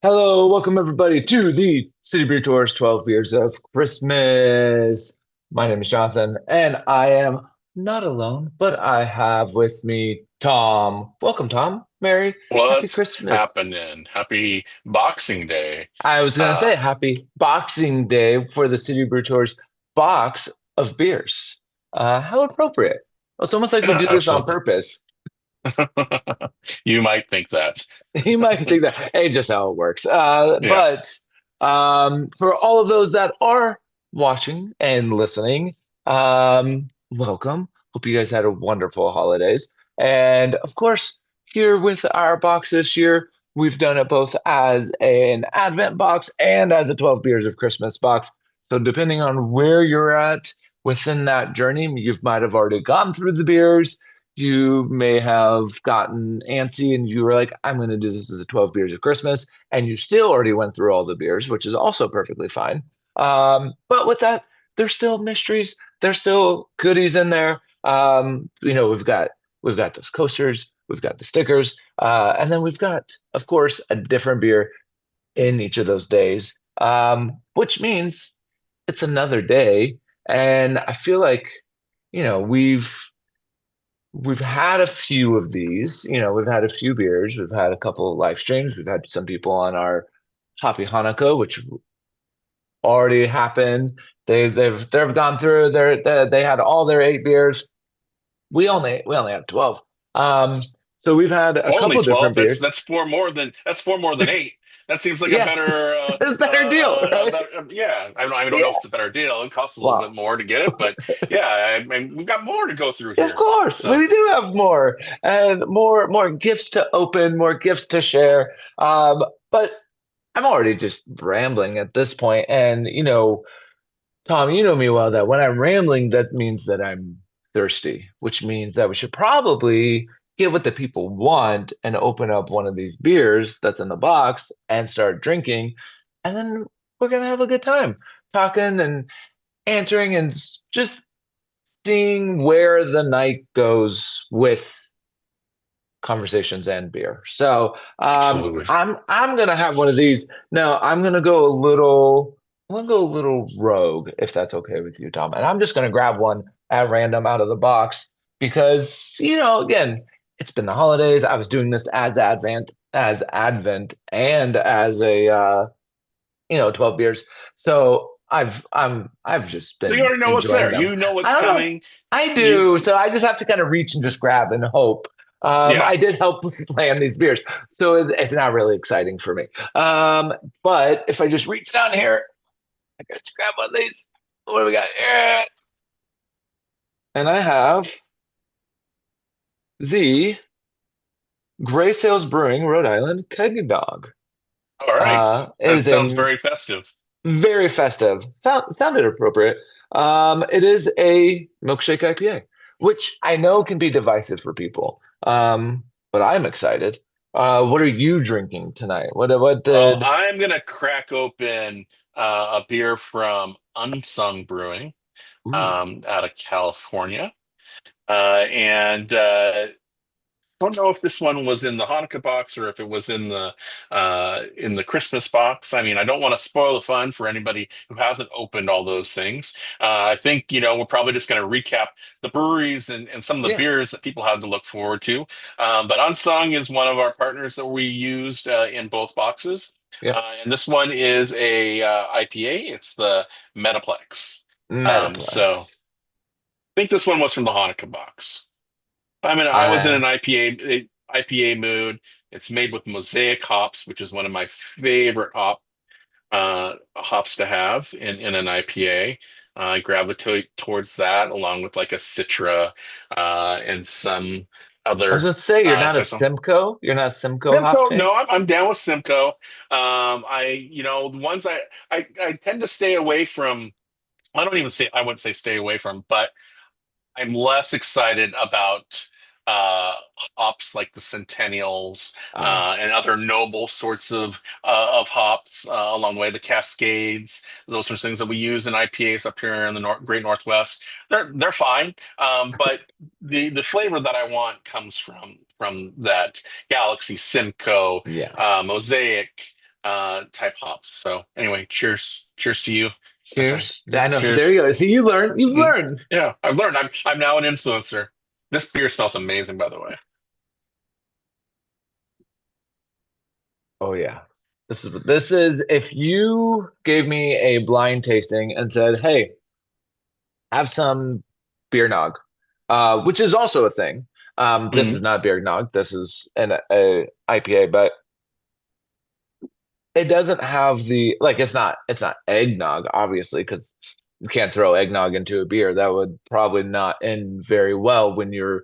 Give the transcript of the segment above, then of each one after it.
Hello, welcome everybody to the City Beer Tours 12 Beers of Christmas. My name is Jonathan, and I am not alone, but I have with me Tom. Welcome, Tom. Merry, happy What's Christmas. happening? Happy Boxing Day. I was going to Uh, say happy Boxing Day for the City Brew Tours box of beers. How appropriate. It's almost like we yeah, do this on absolutely. purpose. You might think that. You might think that, hey, just how it works. Yeah. But for all of those that are watching and listening, welcome. Hope you guys had a wonderful holidays. And of course, here with our box this year, we've done it both as an Advent box and as a 12 Beers of Christmas box. So depending on where you're at within that journey, you might have already gone through the beers, you may have gotten antsy and you were like, I'm going to do this as the 12 beers of Christmas. And you still already went through all the beers, which is also perfectly fine. But with that, there's still mysteries. There's still goodies in there. We've got those coasters, we've got the stickers, and then we've got, of course, a different beer in each of those days, which means it's another day. And I feel like, we've had a few of these. We've had a few beers. We've had a couple of live streams. We've had some people on our Happy Hanukkah, which already happened. They've gone through. They had all their 8 beers. We only have 12. Um, so we've had a Only couple of 12. different That's beers. that's four more than eight. That seems like a Yeah, better it's a better deal, right? yeah. I don't know if Yeah. it's a better deal. It costs a little bit Wow. more to get it, but yeah, we've got more to go through Of here. course, So we do have more and more gifts to open, more gifts to share. But I'm already just rambling at this point. And, Tom, you know me well that when I'm rambling, that means that I'm thirsty, which means that we should probably get what the people want and open up one of these beers that's in the box and start drinking. And then we're going to have a good time talking and answering and just seeing where the night goes with conversations and beer. So absolutely. I'm gonna have one of these. Now I'm gonna go a little rogue if that's okay with you, Tom. And I'm just gonna grab one at random out of the box because again, it's been the holidays. I was doing this as Advent and as a 12 beers. So I've just So you been already know what's enjoying there. them. You know I what's don't know. coming. I You do. So I just have to kind of reach and just grab and hope. yeah. I did help plan these beers, so it's not really exciting for me. But if I just reach down here, I can just grab one of these. What do we got here? And I have the Gray Sales Brewing Rhode Island Keg Dog. All right. It That is sounds a very festive. very festive. Sounded appropriate. It is a milkshake IPA, which I know can be divisive for people. But I'm excited. What are you drinking tonight? What Well, did? I'm gonna crack open a beer from Unsung Brewing Ooh, out of California, and I don't know if this one was in the Hanukkah box or if it was in the Christmas box. I mean, I don't want to spoil the fun for anybody who hasn't opened all those things. I think we're probably just going to recap the breweries and some of the yeah, beers that people have to look forward to. But Unsung is one of our partners that we used in both boxes, yeah. and this one is a IPA. It's the Metaplex. So I Metaplex. think this one was from the Hanukkah box. I was in Uh, an IPA mood. It's made with Mosaic hops, which is one of my favorite hops to have in an IPA. I gravitate towards that along with like a Citra and some I was other gonna say you're not a types of Simcoe. You're not a Simcoe hop Simcoe. fan. No, I'm down with Simcoe. The ones I tend to stay away from. I wouldn't say stay away from, but I'm less excited about uh, hops like the Centennials Ah, and other noble sorts of hops along the way. The Cascades, those sorts of things that we use in IPAs up here in the Great Northwest. They're fine, but the flavor that I want comes from that Galaxy, Simcoe, yeah. Mosaic. type hops. So anyway, cheers to you. Sorry. Cheers. I know. There Cheers. you go. See, you learned. You've Mm. learned. Yeah, I've learned. I'm now an influencer. This beer smells amazing, by the way. Oh yeah. This is if you gave me a blind tasting and said, "Hey, have some beer nog," which is also a thing. This is Mhm. not beer nog. This is a IPA, but it doesn't have the like. It's not eggnog, obviously, because you can't throw eggnog into a beer. That would probably not end very well when you're,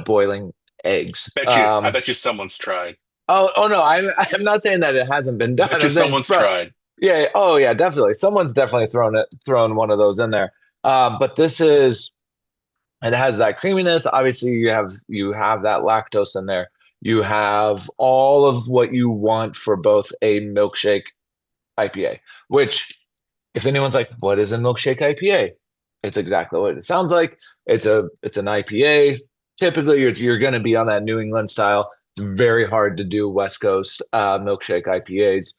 boiling eggs. I bet you someone's tried. Oh no, I'm not saying that it hasn't been done. Bet you I'm saying it's someone's tried. yeah. Oh yeah, definitely. Someone's definitely thrown one of those in there. But this is it has that creaminess. Obviously, you have that lactose in there. You have all of what you want for both a milkshake IPA, which if anyone's like, what is a milkshake IPA? It's exactly what it sounds like. It's an IPA. Typically, you're going to be on that New England style. It's very hard to do West Coast milkshake IPAs,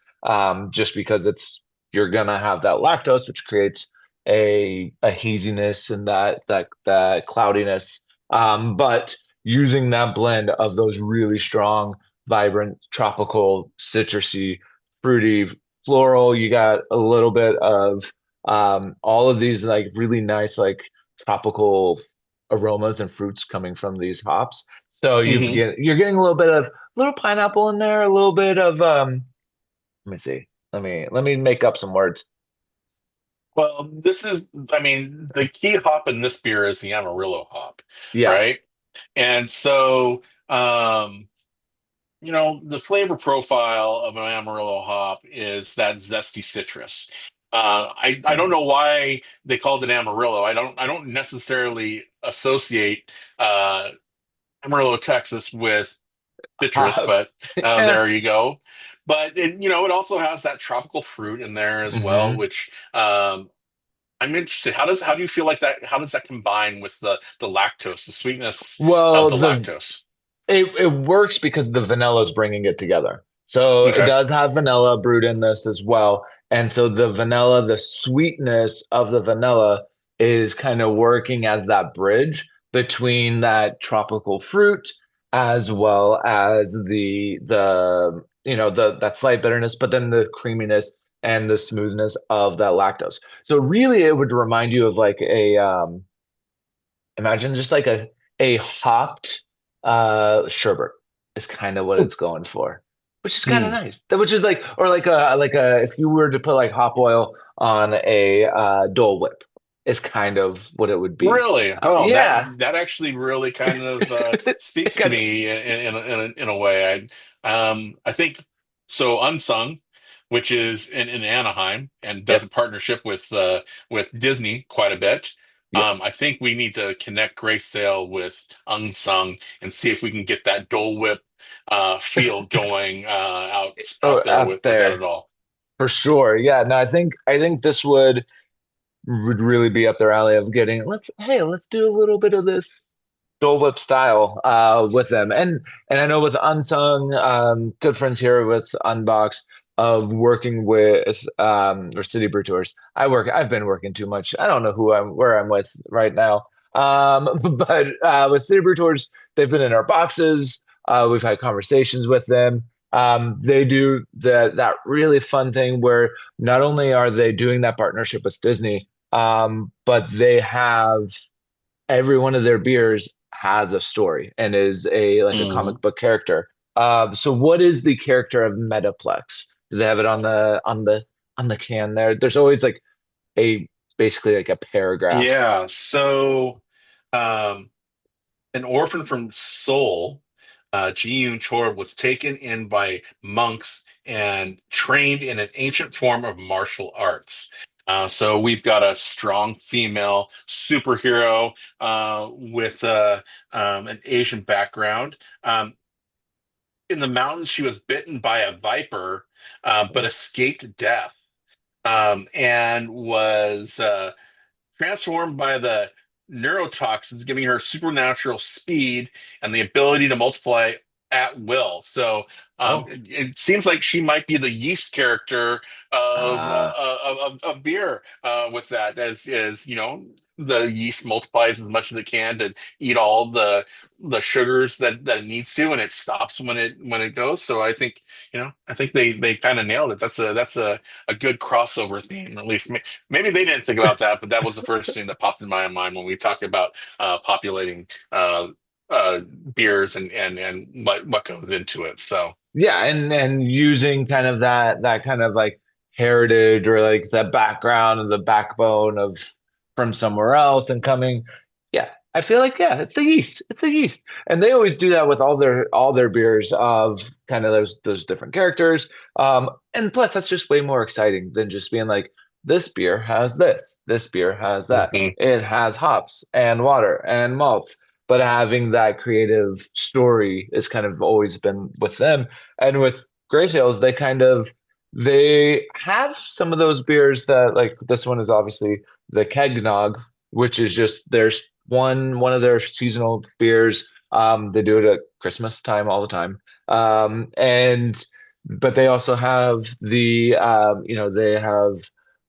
just because you're going to have that lactose, which creates a haziness and that cloudiness. But using that blend of those really strong, vibrant, tropical, citrusy, fruity, floral. You got a little bit of all of these like really nice like tropical aromas and fruits coming from these hops. So Hmm. you're getting a little pineapple in there, a little bit of let me see. Let me make up some words. Well, I mean, the key hop in this beer is the Amarillo hop, Yeah. right? And so, the flavor profile of an Amarillo hop is that zesty citrus. I don't Yeah. know why they called it Amarillo. I don't necessarily associate Amarillo, Texas with citrus, but Hops. Yeah. there you go. But it also has that tropical fruit in there as well, hmm which I'm interested. How do you feel like that? How does that combine with the lactose, the sweetness of Well, the the lactose? it works because the vanilla is bringing it together. So it Okay. does have vanilla brewed in this as well. And so the vanilla, the sweetness of the vanilla is kind of working as that bridge between that tropical fruit as well as the that slight bitterness, but then the creaminess and the smoothness of that lactose. So really it would remind you of like imagine just like a hopped sherbet is kind of what it's going for, which is kind of Hmm. nice. Which is like or like a if you were to put like hop oil on a Dole Whip is kind of what it would be. Really? Oh, that Yeah, that actually really kind of it speaks to kind of me in a way. I think so. Unsung, which is in Anaheim and does yep, a partnership with Disney quite a bit. yes. I think we need to connect Grace Sale with Unsung and see if we can get that Dole Whip feel going Oh, out there out with that at there all. for sure. Yeah, no, I think this would really be up their alley of getting let's do a little bit of this Dole Whip style with them. And I know with Unsung, good friends here with Unbox of working with or City Brew Tours. I've been working too much. I don't know where I'm with right now. But with City Brew Tours, they've been in our boxes. We've had conversations with them. They do that really fun thing where not only are they doing that partnership with Disney, but they have every one of their beers has a story and is a Hmm. comic book character. So what is the character of Metaplex? Do they have it on the can there? There's always like a basically like a paragraph. Yeah. So. Um, An orphan from Seoul, Ji Yoon Chor was taken in by monks and trained in an ancient form of martial arts. So we've got a strong female superhero with an Asian background. In the mountains, she was bitten by a viper, but escaped death and was transformed by the neurotoxins, giving her supernatural speed and the ability to multiply at will. So Oh, it seems like she might be the yeast character uh, of beer with that, as you know, the yeast multiplies as much as it can to eat all the sugars that it needs to, and it stops when it goes. So I think, I think they kind of nailed it. That's a good crossover theme, at least. Maybe they didn't think about that, but that was the first thing that popped in my mind when we talk about populating uh, beers and what goes into it. So yeah, and using kind of that kind of like heritage or like the background and the backbone of from somewhere else and coming, yeah, I feel like yeah, it's the yeast, it's the yeast, and they always do that with all their beers of kind of those different characters. And plus that's just way more exciting than just being like this beer has this beer has that. mhm. It has hops and water and malts, but having that creative story has kind of always been with them. And with Gray Sales, they have some of those beers that like this one is obviously the Kegnog, which is just there's one of their seasonal beers. They do it at Christmas time all the time. And but they also have they have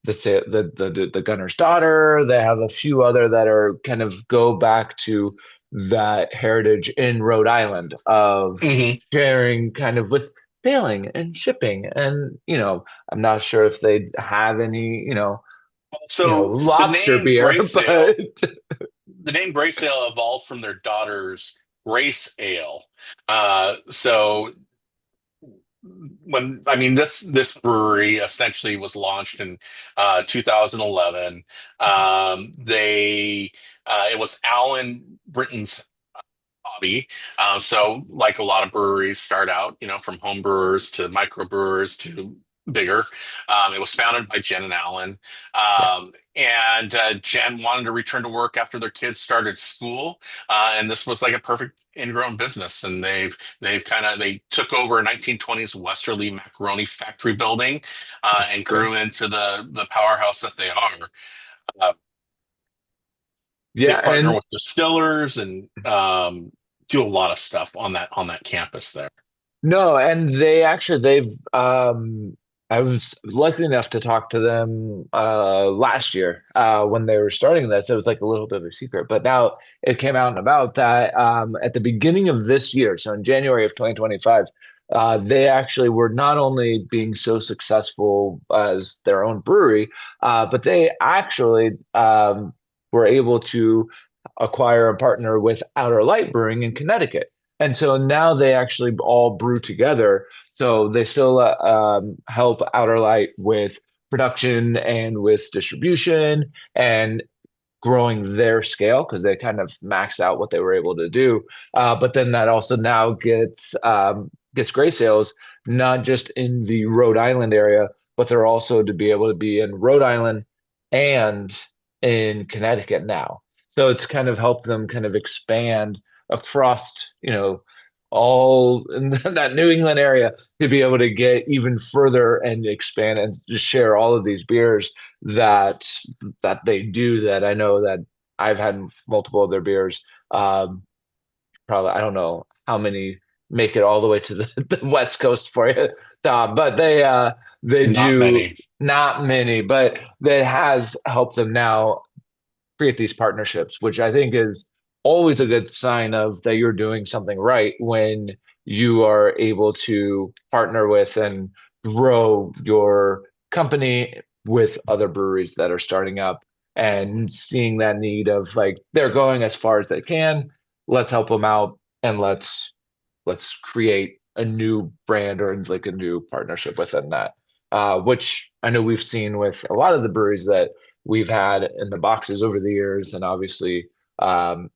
the Gunner's Daughter. They have a few other that are kind of go back to that heritage in Rhode Island of Mhm. sharing kind of with sailing and shipping. And, I'm not sure if they have any, So the lobster name beer, Gray but Sail, the name Gray Sail evolved from their daughter's Grace Ale. So when I mean this brewery essentially was launched in 2011. They It was Alan Britton's hobby. So, like a lot of breweries start out, from home brewers to microbrewers to bigger. It was founded by Jen and Alan. yeah, And Jen wanted to return to work after their kids started school. And this was like a perfect ingrown business. And they took over a 1920s Westerly macaroni factory building and okay. grew into the powerhouse that they are. Uh, they Yeah, partner and with distillers and do a lot of stuff on that campus there. no, and they've I was lucky enough to talk to them last year when they were starting this. It was like a little bit of a secret, but now it came out and about that at the beginning of this year, so in January of 2025, they actually were not only being so successful as their own brewery, but they actually were able to acquire a partner with Outer Light Brewing in Connecticut. And so now they actually all brew together. So they still help Outer Light with production and with distribution and growing their scale because they kind of maxed out what they were able to do. But then that also now gets Gray Sales not just in the Rhode Island area, but they're also to be able to be in Rhode Island and in Connecticut now. So it's kind of helped them kind of expand across, all in that New England area to be able to get even further and expand and just share all of these beers that they do that I know that I've had multiple of their beers. Probably I don't know how many make it all the way to the West Coast for you, Tom, but they Not do many. not many, but that has helped them now create these partnerships, which I think is always a good sign of that you're doing something right when you are able to partner with and grow your company with other breweries that are starting up and seeing that need of like they're going as far as they can. Let's help them out and let's create a new brand or like a new partnership within that. Which I know we've seen with a lot of the breweries that we've had in the boxes over the years, and obviously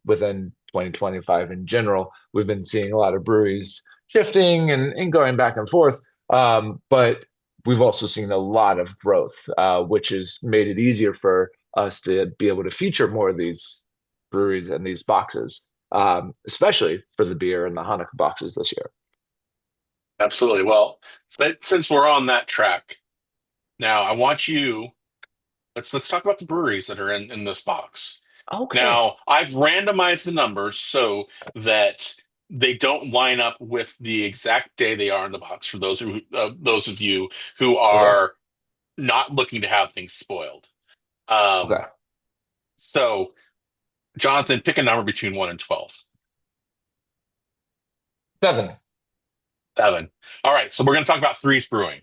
within 2025 in general, we've been seeing a lot of breweries shifting and going back and forth. But we've also seen a lot of growth, which has made it easier for us to be able to feature more of these breweries and these boxes, especially for the beer and the Hanukkah boxes this year. Absolutely. Well, since we're on that track now, I want you. Let's talk about the breweries that are in this box. Okay. Now, I've randomized the numbers so that they don't line up with the exact day they are in the box for those of you who Okay. are not looking to have things spoiled. Um, Okay. so, Jonathan, pick a number between 1 and 12. 7. 7. All right, so we're going to talk about Threes Brewing.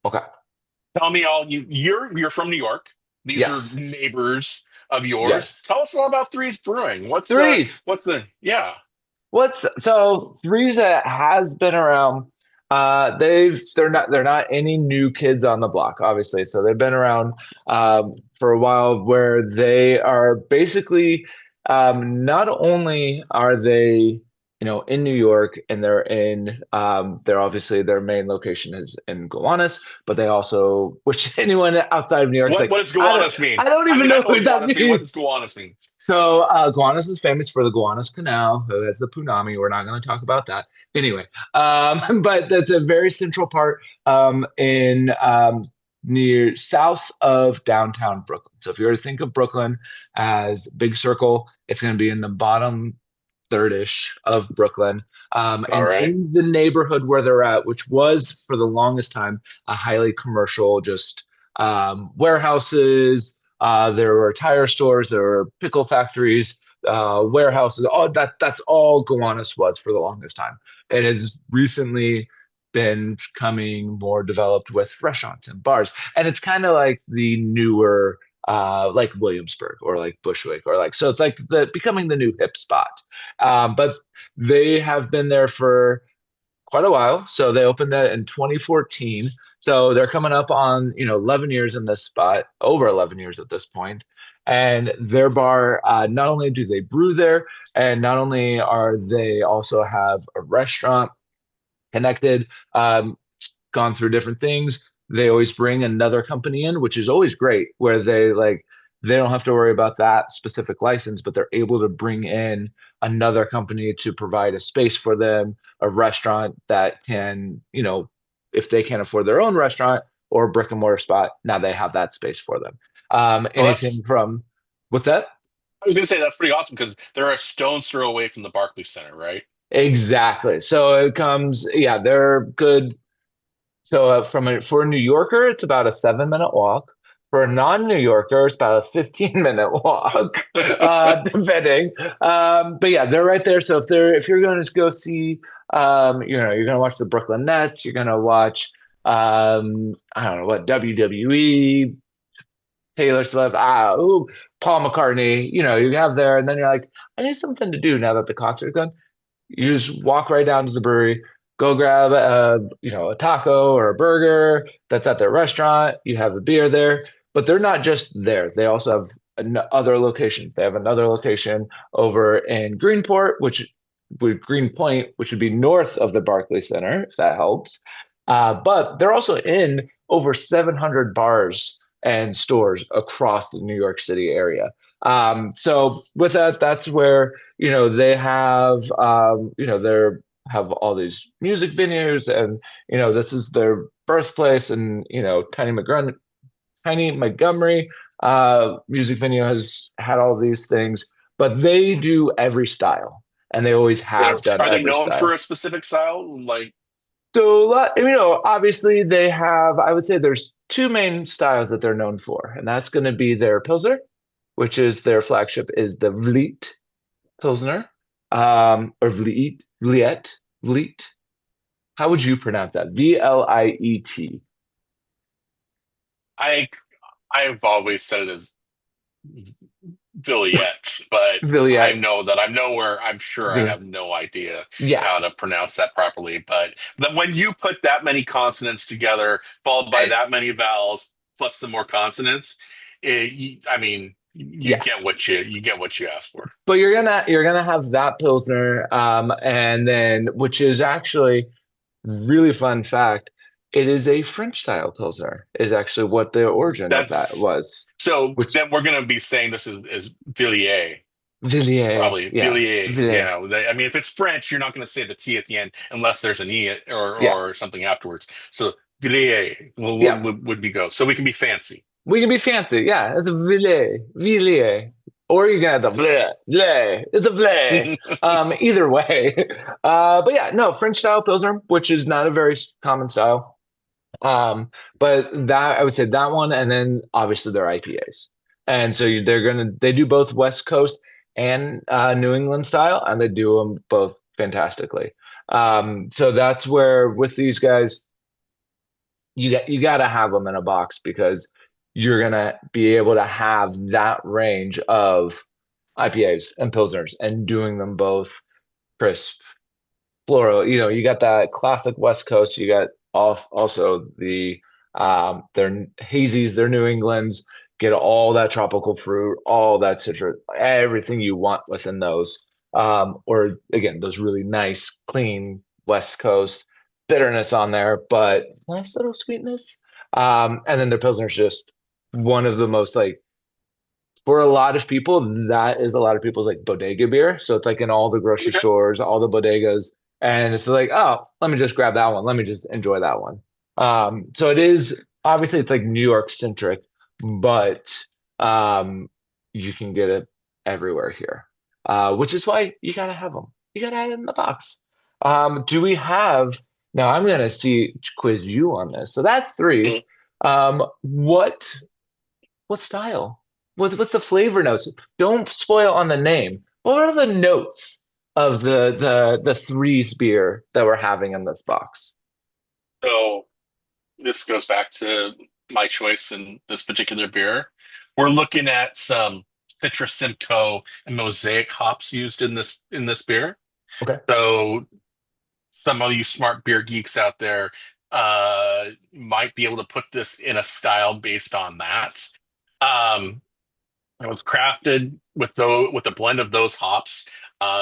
Okay. Tell me all you're from New York. These are Yes. neighbors of yours. Yes. Tell us all about Threes Brewing. Threes. What's the yeah. What's so Threesa has been around. They're not any new kids on the block, obviously. So they've been around for a while, where they are basically not only are they in New York, and they're obviously their main location is in Gowanus, but they also, which anyone outside of New York is like, What does I don't Gowanus mean? I don't I even mean, I know know what what that Gowanus mean. What does means. Gowanus mean? So Gowanus is famous for the Gowanus Canal, who has the Punami. We're not going to talk about that anyway. But that's a very central part in near south of downtown Brooklyn. So if you were to think of Brooklyn as big circle, it's going to be in the bottom third-ish of Brooklyn. All And right. in the neighborhood where they're at, which was for the longest time a highly commercial, just warehouses. There were tire stores, there were pickle factories, warehouses. All that's all Gowanus was for the longest time. It has recently been becoming more developed with restaurants and bars, and it's kind of like the newer. Like Williamsburg or like Bushwick or like so it's like the becoming the new hip spot, but they have been there for quite a while. So they opened that in 2014. So they're coming up on 11 years in this spot, over 11 years at this point. And their bar, not only do they brew there, and not only are they also have a restaurant connected, gone through different things. They always bring another company in, which is always great, where they don't have to worry about that specific license, but they're able to bring in another company to provide a space for them, a restaurant that can, if they can't afford their own restaurant or brick and mortar spot, now they have that space for them. So that's Anything from what's that? I was going to say that's pretty awesome because they're a stone's throw away from the Barclays Center, right? Exactly. So it comes, yeah, they're good. So for a New Yorker, it's about a 7-minute walk. For a non-New Yorker, it's about a 15-minute walk, depending. But yeah, they're right there. So if you're going to go see, you're going to watch the Brooklyn Nets, you're going to watch, I don't know what WWE, Taylor Swift, Paul McCartney. You have there, and then you're like, I need something to do now that the concert's done. You just walk right down to the brewery, go grab a taco or a burger that's at their restaurant. You have a beer there, but they're not just there. They also have other locations. They have another location over in Greenport, which with Greenpoint, which would be north of the Barclays Center, if that helps. But they're also in over 700 bars and stores across the New York City area. So with that, that's where they have all these music venues, and this is their birthplace, and Tiny Montgomery music venue has had all these things, but they do every style, and they always have done Are they every known for style. a specific style? Like, So, obviously they have, I would say there's two main styles that they're known for, and that's going to be their Pilsner, which is their flagship, is the Vliet Pilsner, or Vliet. How would you pronounce that? Vliet. I I've always said it as Villiet, but I Vliet. know that I'm nowhere. I'm sure I Vil- have no idea Yeah. how to pronounce that properly. But then when you put that many consonants together, followed by that many vowels, plus some more consonants, I mean, Yeah. you get what you ask for. But you're gonna have that Pilsner, and then which is actually really fun fact. It is a French style Pilsner, is actually what the origin of that That's was. so. Which Then we're gonna be saying this is Villiers. Villiers, Probably yeah. Villiers. Villiers. Yeah. I mean, if it's French, you're not going to say the T at the end unless there's an E Yeah. or something afterwards. So Villiers Yeah. would be go. So we can be fancy. We can be fancy. Yeah, it's a Villiers. Villiers. or you can have the bleh, bleh, the bleh. Either way. But yeah, no, French style Pilsner, which is not a very common style. But that I would say that one, and then obviously their IPAs. And so they do both West Coast and New England style, and they do them both fantastically. So that's where with these guys, you got to have them in a box because you're gonna be able to have that range of IPAs and Pilsners and doing them both crisp, floral. You got that classic West Coast. You got also their hazies, their New Englands. Get all that tropical fruit, all that citrus, everything you want within those. Or again, those really nice, clean West Coast bitterness on there, but nice little sweetness. And then the Pilsner's just one of the most like for a lot of people, that is a lot of people's like bodega beer. So it's like in all the grocery Okay. stores, all the bodegas, and it's like, oh, let me just grab that one. Let me just enjoy that one. So it is obviously it's like New York centric, but um, you can get it everywhere here, which is why you gotta have them. You gotta have it in the box. Do we have now? I'm gonna quiz you on this. So that's threes. Mm. What style? What's the flavor notes? Don't spoil on the name. What are the notes of the threes beer that we're having in this box? So this goes back to my choice in this particular beer. We're looking at some Citra Simcoe and Mosaic hops used in this beer. Okay. So some of you smart beer geeks out there might be able to put this in a style based on that. Um, it was crafted with a blend of those hops,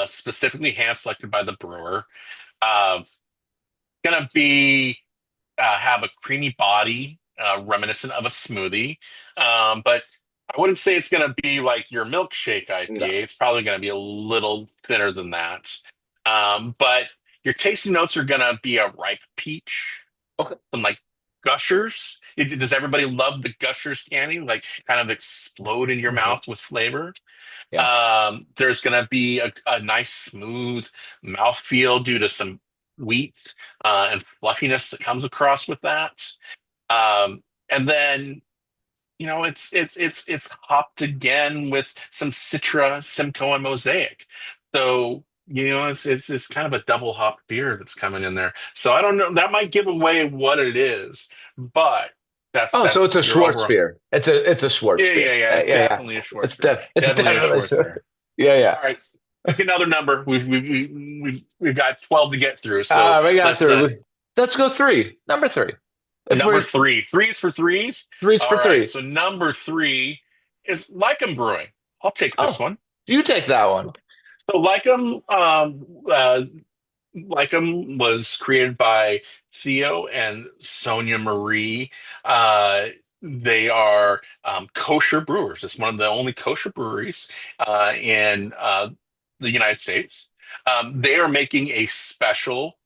specifically hand selected by the brewer. Uh, gonna be have a creamy body, reminiscent of a smoothie. But I wouldn't say it's going to be like your milkshake No. IPA. It's probably going to be a little thinner than that. But your tasting notes are going to be a ripe peach, Okay. some like gushers. Does everybody love the gushers candy? Like kind of explode in your Mhm. mouth with flavor. Yeah. There's going to be a nice smooth mouthfeel due to some wheat and fluffiness that comes across with that. And then it's hopped again with some Citra, Simcoe, and Mosaic. So it's kind of a double hop beer that's coming in there. So I don't know. That might give away what it is, but Oh, so that's it's a your overall. Schwarzbier. It's a Schwarzbier. Yeah. It's Yeah, yeah. definitely a Schwarzbier. It's Definitely a definitely Schwarzbier. yeah, yeah. All right, pick another number. We've got 12 to get through. So We got let's through. Let's go three. Number three. If number we're three. Threes for threes. three's All for right. three. So number three is Lycum Brewing. I'll take this Oh, one. you take that one. So Lycum was created by Theo and Sonia Marie. They are kosher brewers. It's one of the only kosher breweries in the United States. They are making a special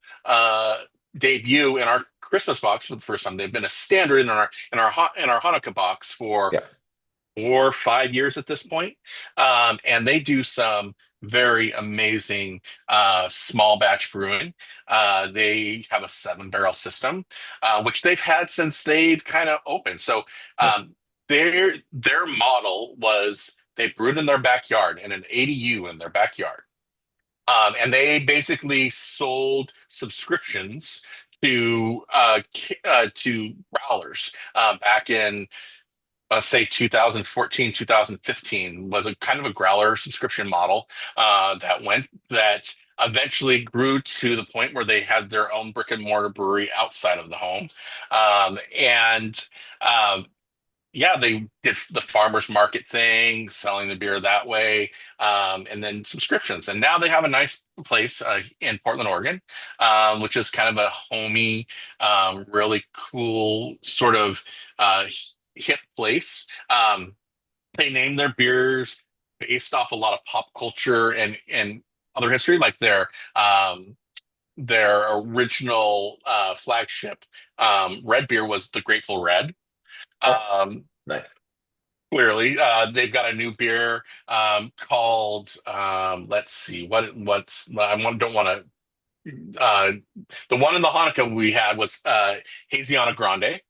debut in our Christmas box for the first time. They've been a standard in our Hanukkah box for Yeah. 4 or 5 years at this point. And they do some very amazing small batch brewing. They have a 7 barrel system, which they've had since they've kind of opened. So Yeah. their model was they brewed in their backyard in an ADU in their backyard. And they basically sold subscriptions to growlers back in say 2014, 2015 was a kind of a growler subscription model that eventually grew to the point where they had their own brick and mortar brewery outside of the home. And yeah, they did the farmers market thing, selling the beer that way, and then subscriptions. And now they have a nice place in Portland, Oregon, which is kind of a homey, really cool sort of hip place. They name their beers based off a lot of pop culture and other history, like their original flagship red beer was the Grateful Red. Oh, Um, nice. Clearly, they've got a new beer called let's see what's don't want to the one in the Hanukkah we had was Haziana Grande.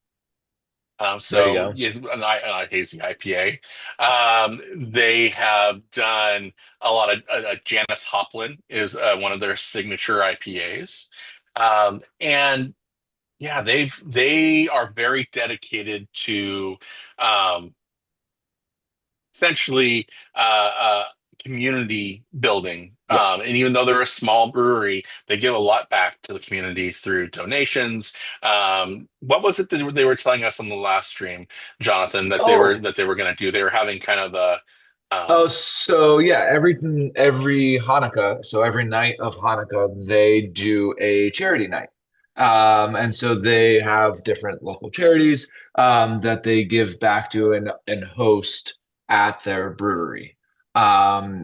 There you So go. yeah, an hazy IPA. They have done a lot of Janice Hoplin is one of their signature IPAs, and yeah, they are very dedicated to um, essentially community building. Yeah. And even though they're a small brewery, they give a lot back to the community through donations. What was it that they were telling us on the last stream, Jonathan, Oh, that they were going to do? They were having kind of a oh, um, so yeah, every Hanukkah, so every night of Hanukkah, they do a charity night. And so they have different local charities that they give back to and host at their brewery,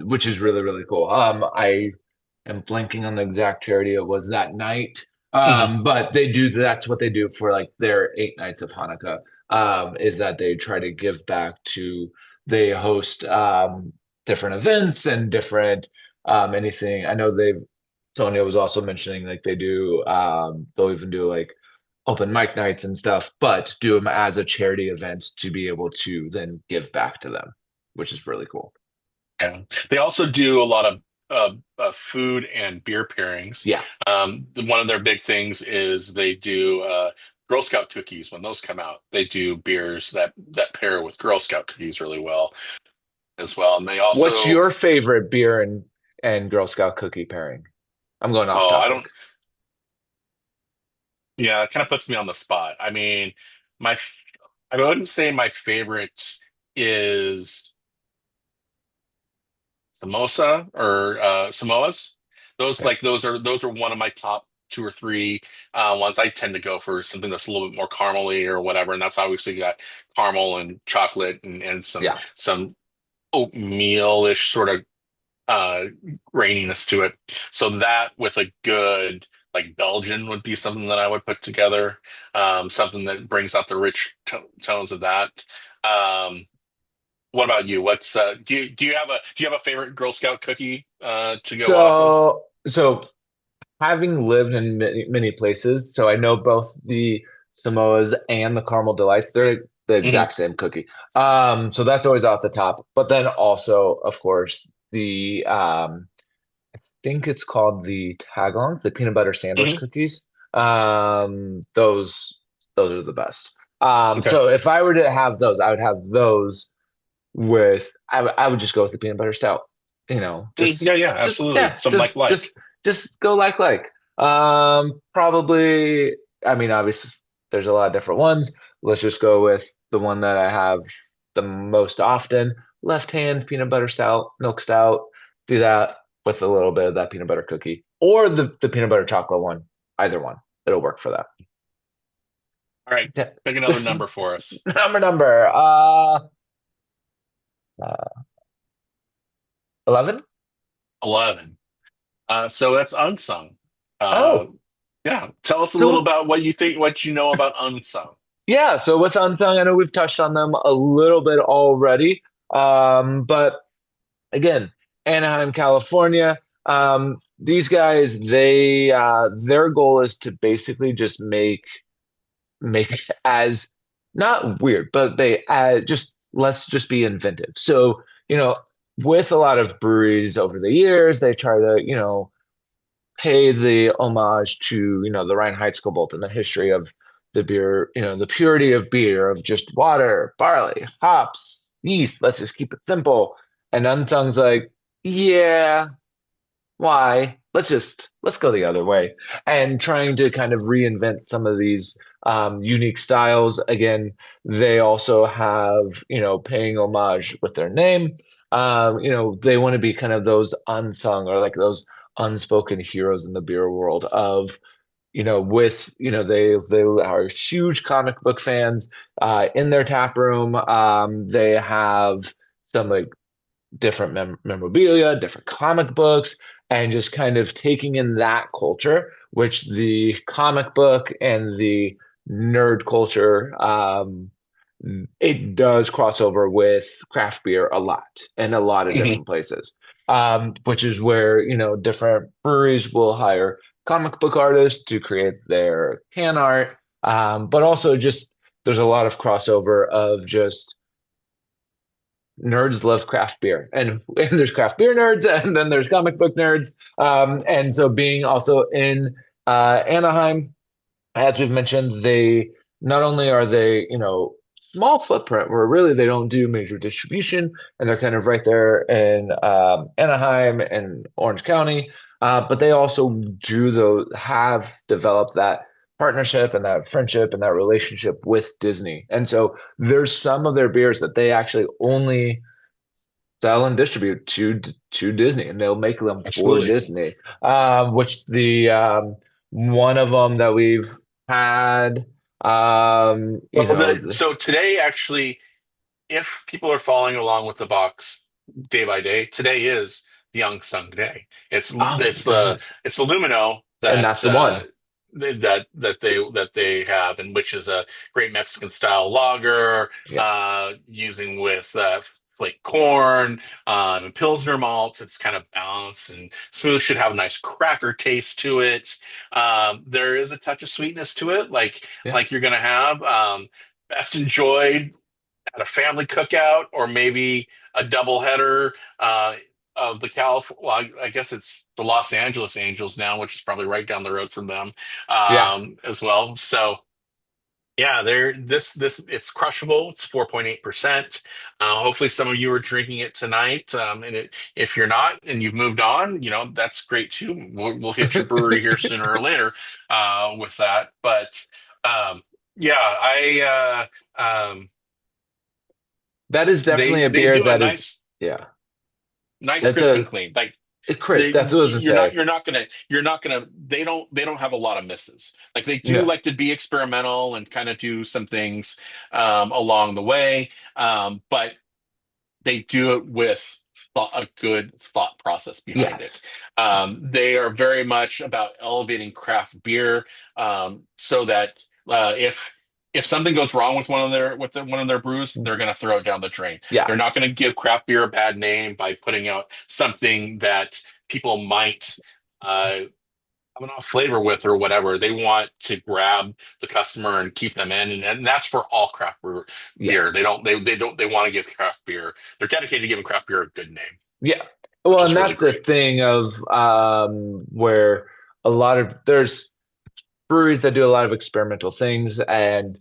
which is really, really cool. I am blanking on the exact charity it was that night. mhm. But they do, that's what they do for like their 8 nights of Hanukkah, is that they try to give back to, they host different events and different anything. I know Sonia was also mentioning like they do, they'll even do like open mic nights and stuff, but do them as a charity event to be able to then give back to them, which is really cool. Yeah. They also do a lot of food and beer pairings. Yeah. One of their big things is they do Girl Scout cookies. When those come out, they do beers that pair with Girl Scout cookies really well as well. And they What's also, your favorite beer and Girl Scout cookie pairing? I'm going off oh, I don't, topic. yeah, it kind of puts me on the spot. I mean, my, I wouldn't say my favorite is samosa or Samoas. Okay. Those are one of my top two or three ones. I tend to go for something that's a little bit more caramely or whatever, and that's obviously got caramel and chocolate and Yeah. some oatmeal-ish sort of uh raininess to it. So that with a good like Belgian would be something that I would put together. Something that brings out the rich tones of that. Um, what about you? What's do you have a favorite Girl Scout cookie to go off of? So having lived in many places, so I know both the Samoas and the Caramel Delights, they're the Hmm. exact same cookie. So that's always off the top. But then also, of course, the think it's called the Tagalongs, the peanut butter sandwich Hmm. cookies. Those are the best. Okay. So if I were to have those, I would have those with I would just go with the peanut butter stout. You know, Yeah, yeah, absolutely. yeah, Some like. just go like. Probably. I mean, obviously, there's a lot of different ones. Let's just go with the one that I have the most often. Left hand peanut butter stout, milk stout. Do that with a little bit of that peanut butter cookie or the peanut butter chocolate one. Either one, it'll work for that. All right, Yeah. pick another This number for us. number 11. 11. So that's Unsung. Uh, Oh, yeah, tell us a little so about what you know about Unsung. yeah, so with Unsung, I know we've touched on them a little bit already. But again, Anaheim, California. These guys, their goal is to basically just make it as not weird, but they just let's just be inventive. So, with a lot of breweries over the years, they try to, pay the homage to, the Reinheitsgebot and the history of the beer, the purity of beer, of just water, barley, hops, yeast. Let's just keep it simple. And Unsung's like, yeah, why? Let's go the other way. And trying to kind of reinvent some of these unique styles. Again, they also have, paying homage with their name. They want to be kind of those unsung or like those unspoken heroes in the beer world of, with, they are huge comic book fans in their tap room. They have some like different memorabilia, different comic books, and just kind of taking in that culture, which the comic book and the nerd culture it does cross over with craft beer a lot in a lot of Hmm. different places. Which is where, different breweries will hire comic book artists to create their can art. But also just there's a lot of crossover of just nerds love craft beer, and there's craft beer nerds, and then there's comic book nerds. And so being also in Anaheim, as we've mentioned, they not only are they, small footprint where really they don't do major distribution, and they're kind of right there in Anaheim and Orange County, but they also have developed that partnership and that friendship and that relationship with Disney. And so there's some of their beers that they actually only sell and distribute to Disney, and they'll make them for Absolutely. Disney. Which the one of them that we've had, Well, so today, actually, if people are following along with the box day by day, today is the Unsung Day. oh, It's the yes, Lumino and that's the one. that they have, and which is a great Mexican style lager, Yeah, using with flake corn, and Pilsner malts. It's kind of balanced and smooth. Should have a nice cracker taste to it. There is a touch of sweetness to it, yeah, like you're gonna have. Best enjoyed at a family cookout, or maybe a double header of the Well, I guess it's the Los Angeles Angels now, which is probably right down the road from them, yeah. as well. So yeah, this it's crushable. It's 4.8%. Hopefully, some of you are drinking it tonight. If you're not and you've moved on, that's great too. We'll hit your brewery here sooner or later with that. But yeah, That is definitely a they beer do a that is, yeah. nice, That's crisp and clean. Like that's what I was gonna say. they don't have a lot of misses. Like they do Yeah, like to be experimental and kind of do some things along the way, but they do it with a good thought process behind it. yes, They are very much about elevating craft beer, so that if something goes wrong with one of their brews, they're going to throw it down the drain. yeah, They're not going to give craft beer a bad name by putting out something that people might have an off flavor with or whatever. They want to grab the customer and keep them in, and that's for all yeah. beer. They want to give craft beer. They're dedicated to giving craft beer a good name, Yeah. which Well, is and really that's the great. thing of where there's breweries that do a lot of experimental things and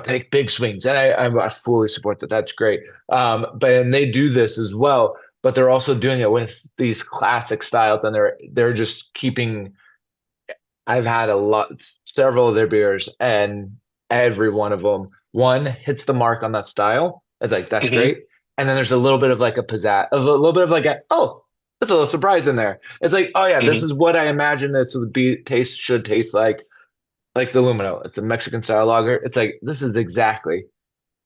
take big swings, and I fully support that. That's great. But and they do this as well, but they're also doing it with these classic styles, and they're just keeping. I've had several of their beers, and every one of them, one hits the mark on that style. It's like that's Hmm. great, and then there's a little bit of like a pizzazz, of a little bit of like oh, there's a little surprise in there. It's like, oh yeah, this Hmm. is what I imagine this would be should taste like the Lumino. It's a Mexican style lager. It's like this is exactly,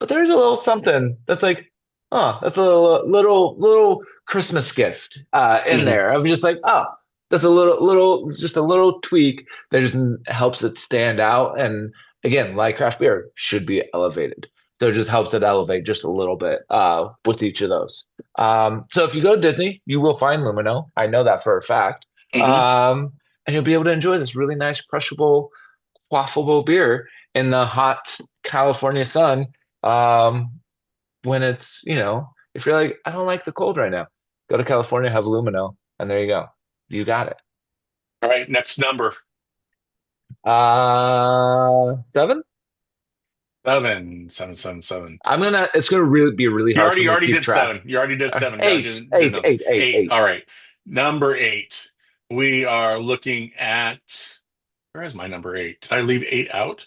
but there's a little something that's like, oh, that's a little Christmas gift in Hmm. there. I'm just like, oh, that's a just a little tweak that just helps it stand out. And again, like craft beer, should be elevated. So it just helps it elevate just a little bit with each of those. So if you go to Disney, you will find Lumino. I know that for a fact. Hmm. Um, and you'll be able to enjoy this really nice, crushable, quaffable beer in the hot California sun, um, when it's, if you're like, I don't like the cold right now, go to California, have Lumino, and there you go. You got it. All right, next number 7? 7. It's gonna really be really hard for You me to already keep did track. 7. You already did 7. Got to 8, do 8, another 8, 8, 8. 8. All right, number 8. We are looking at, where is my number 8? Did I leave 8 out?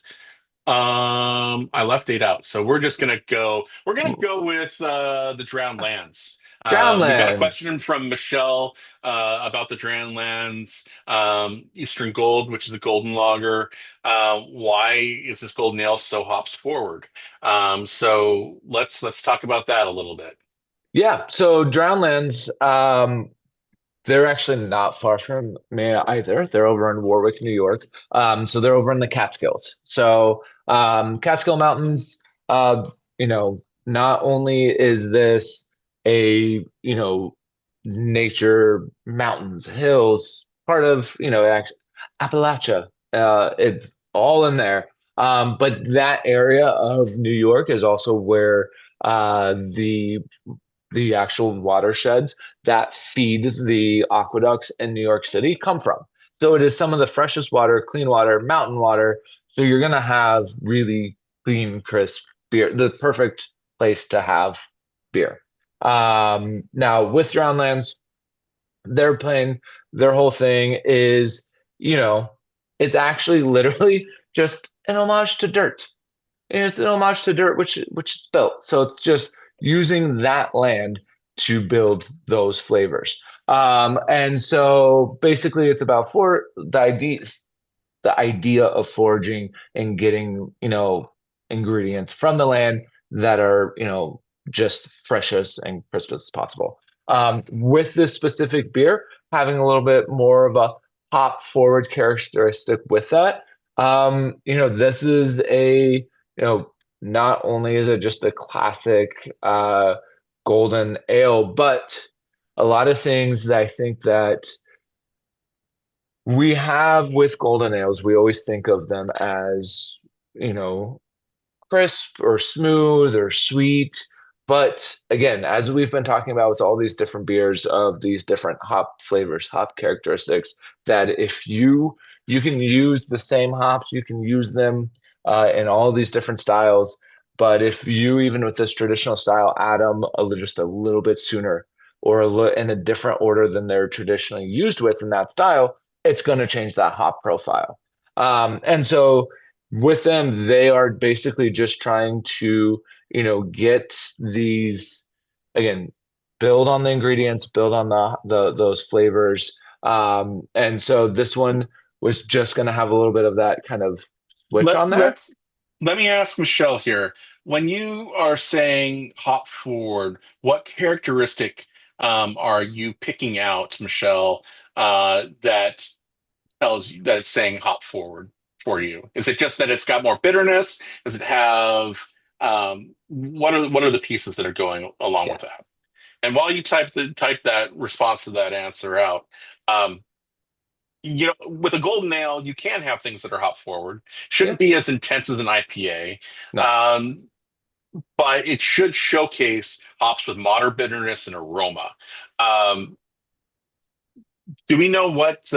I left 8 out, so we're gonna go with the Drowned Lands. We got a Drownlands. question from Michelle about the Drowned Lands, Eastern Gold, which is the golden lager. Why is this golden ale so hops forward? So let's talk about that a little bit. Yeah, so Drownlands, they're actually not far from me either. They're over in Warwick, New York. So they're over in the Catskills. So Catskill Mountains, not only is this a, nature, mountains, hills, part of, Appalachia. It's all in there. But that area of New York is also where the actual watersheds that feed the aqueducts in New York City come from. So it is some of the freshest water, clean water, mountain water. So you're gonna have really clean, crisp beer, the perfect place to have beer. Now with Drownlands, they're playing their whole thing is, you know, it's actually literally just an homage to dirt. It's an homage to dirt, which is built. So it's just using that land to build those flavors. And so basically, it's about for the idea of foraging and getting ingredients from the land that are just freshest and crisp as possible. With this specific beer, having a little bit more of a hop forward characteristic with that. This is a not only is it just a classic golden ale, but a lot of things that I think that we have with golden ales, we always think of them as, you know, crisp or smooth or sweet. But again, as we've been talking about with all these different beers of these different hop flavors, hop characteristics, that if you can use the same hops, you can use them in all these different styles. But if you, even with this traditional style, add them just a little bit sooner or in a different order than they're traditionally used with in that style, it's going to change that hop profile. And so with them, they are basically just trying to, get these again, build on the ingredients, build on the those flavors. And so this one was just going to have a little bit of that kind of switch Let on there. let's let me ask Michelle here. When you are saying hop forward, what characteristic are you picking out, Michelle, that tells you that it's saying hop forward for you? Is it just that it's got more bitterness? Does it have what are the pieces that are going along Yeah, with that? And while you type that response to that answer out, um, with a golden ale, you can have things that are hop forward. yeah, Shouldn't be as intense as an IPA, no. um, but it should showcase hops with moderate bitterness and aroma. Um, do we know what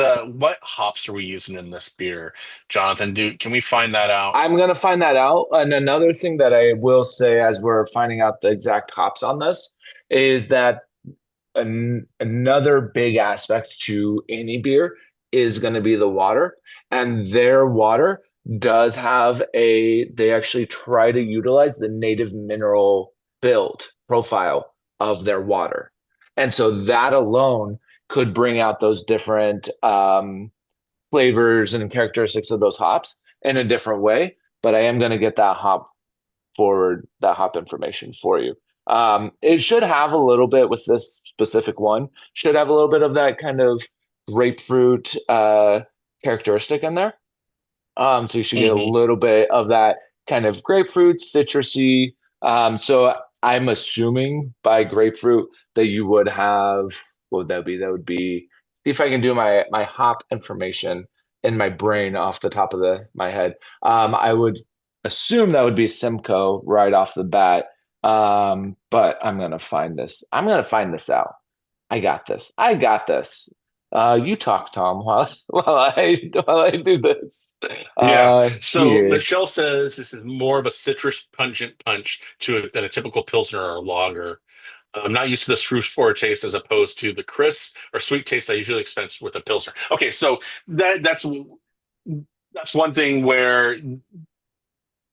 hops are we using in this beer, Jonathan? Can we find that out? I'm gonna find that out. And another thing that I will say as we're finding out the exact hops on this is that another big aspect to any beer is going to be the water. And their water does have they actually try to utilize the native mineral build profile of their water. And so that alone could bring out those different flavors and characteristics of those hops in a different way. But I am going to get that hop information for you. It should have a little bit with this specific one, should have a little bit of that kind of grapefruit characteristic in there. So you should get a Hmm. little bit of that kind of grapefruit, citrusy. So I'm assuming by grapefruit that you would have, what would that be? That would be, see if I can do my hop information in my brain off the top of my head. I would assume that would be Simcoe right off the bat. But I'm gonna find this. I'm gonna find this out. I got this. I got this. You talk, Tom, while while I do this. Yeah. So Here. Michelle says this is more of a citrus pungent punch to it than a typical pilsner or lager. I'm not used to this fruit forward taste as opposed to the crisp or sweet taste I usually expect with a pilsner. Okay, so that's one thing where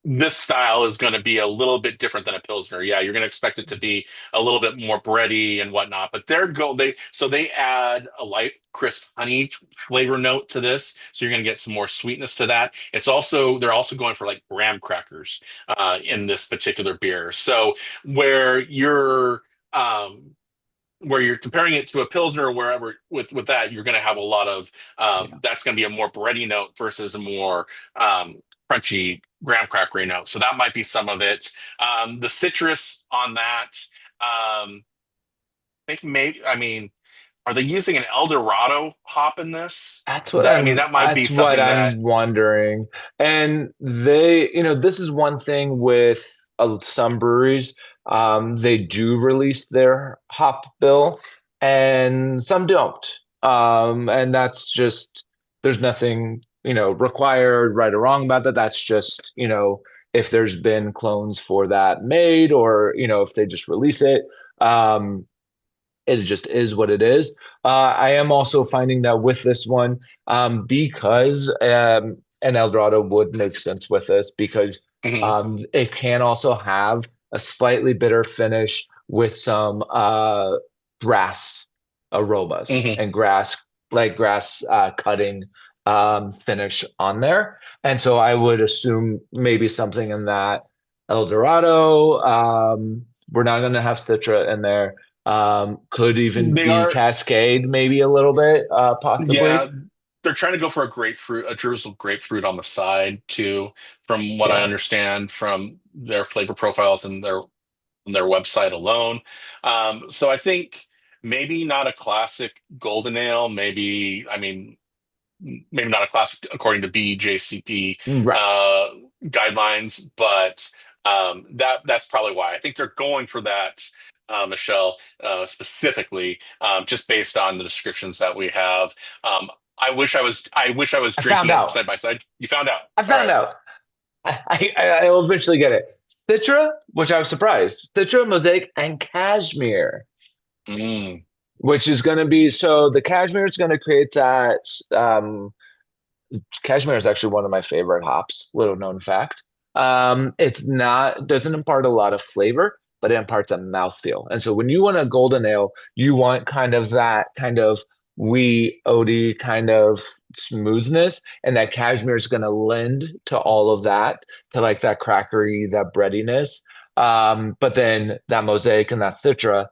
this style is going to be a little bit different than a pilsner. Yeah, you're going to expect it to be a little bit more bready and whatnot, but they add a light crisp honey flavor note to this, so you're going to get some more sweetness to that. They're also going for like graham crackers in this particular beer. So where you're um, where you're comparing it to a pilsner or wherever with that, you're going to have a lot of Yeah. that's going to be a more bready note versus a more crunchy graham cracker note. So that might be some of it. The citrus on that, I think maybe, I mean, are they using an El Dorado hop in this? That, I mean, that might be That's what something that. I'm wondering. And this is one thing with some breweries. They do release their hop bill and some don't. And that's just there's nothing, required right or wrong about that. That's just, if there's been clones for that made or, if they just release it. Um, it just is what it is. I am also finding that with this one, because an El Dorado would make sense with this because Mhm, it can also have a slightly bitter finish with some grass aromas mhm. and grass cutting finish on there. And so I would assume maybe something in that El Dorado. We're not going to have Citra in there. Could even They be are, Cascade, maybe a little bit, possibly. yeah, they're trying to go for a grapefruit, a drizzled grapefruit on the side too, from what I Yeah. understand from their flavor profiles and their website alone. So I think maybe not a classic golden ale, maybe, I mean, maybe not a classic according to BJCP Right. uh, guidelines, but that's probably why. I think they're going for that, Michelle, specifically, just based on the descriptions that we have. I wish I was I found drinking it out. side by side. You found out. I All found right. out. I will eventually get it. Citra, which I was surprised. Citra, Mosaic, and Cashmere, Mm, which is going to be so the Cashmere is going to create that. Cashmere is actually one of my favorite hops, little known fact. It's not doesn't impart a lot of flavor, but it imparts a mouthfeel. And so when you want a golden ale, you want kind of that kind of wee oaty kind of smoothness, and that cashmere is going to lend to all of that, to like that crackery, that breadiness. But then that mosaic and that citra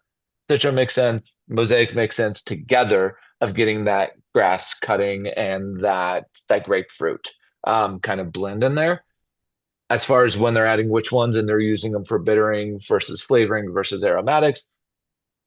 makes sense, mosaic makes sense together of getting that grass cutting and that grapefruit kind of blend in there. As far as when they're adding which ones and they're using them for bittering versus flavoring versus aromatics,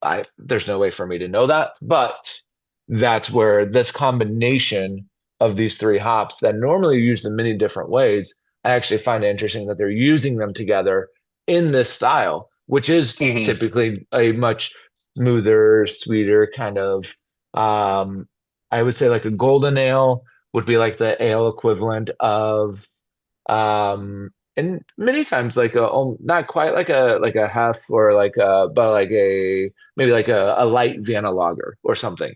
I there's no way for me to know that, but that's where this combination of these three hops that normally are used in many different ways, I actually find it interesting that they're using them together in this style, which is mhm, typically a much smoother, sweeter kind of I would say like a golden ale would be like the ale equivalent of and many times like not quite like a half or like a but like a maybe like a light Vienna lager or something,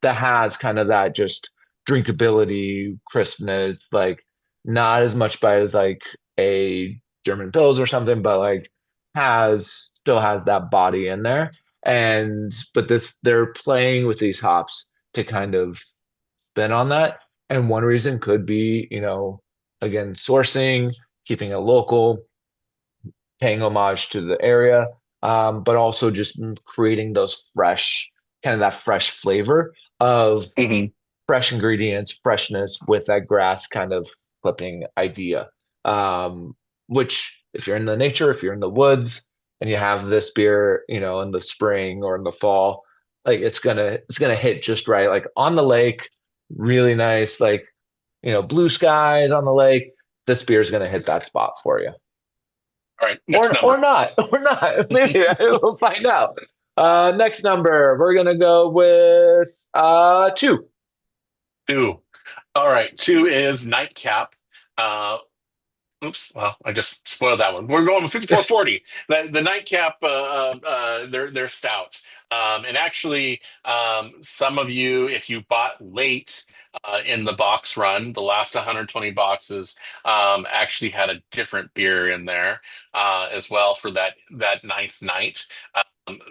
that has kind of that just drinkability, crispness, like not as much by as like a German Pils or something, but like still has that body in there. And but this they're playing with these hops to kind of spin on that. And one reason could be, again, sourcing, keeping it local, paying homage to the area, but also just creating those kind of that fresh flavor of mhm. fresh ingredients, freshness with that grass kind of clipping idea. Which, if you're in the nature, if you're in the woods, and you have this beer, in the spring or in the fall, like it's gonna hit just right, like on the lake, really nice, like blue skies on the lake. This beer is gonna hit that spot for you. All right. Next Or number. not, or not. Maybe we'll find out. Next number, we're gonna go with two. Two. All right. Two is Nightcap. Uh, Oops. Well, I just spoiled that one. We're going with 5440. The nightcap, they're stouts. And actually, some of you, if you bought late in the box run, the last 120 boxes actually had a different beer in there as well for that ninth night.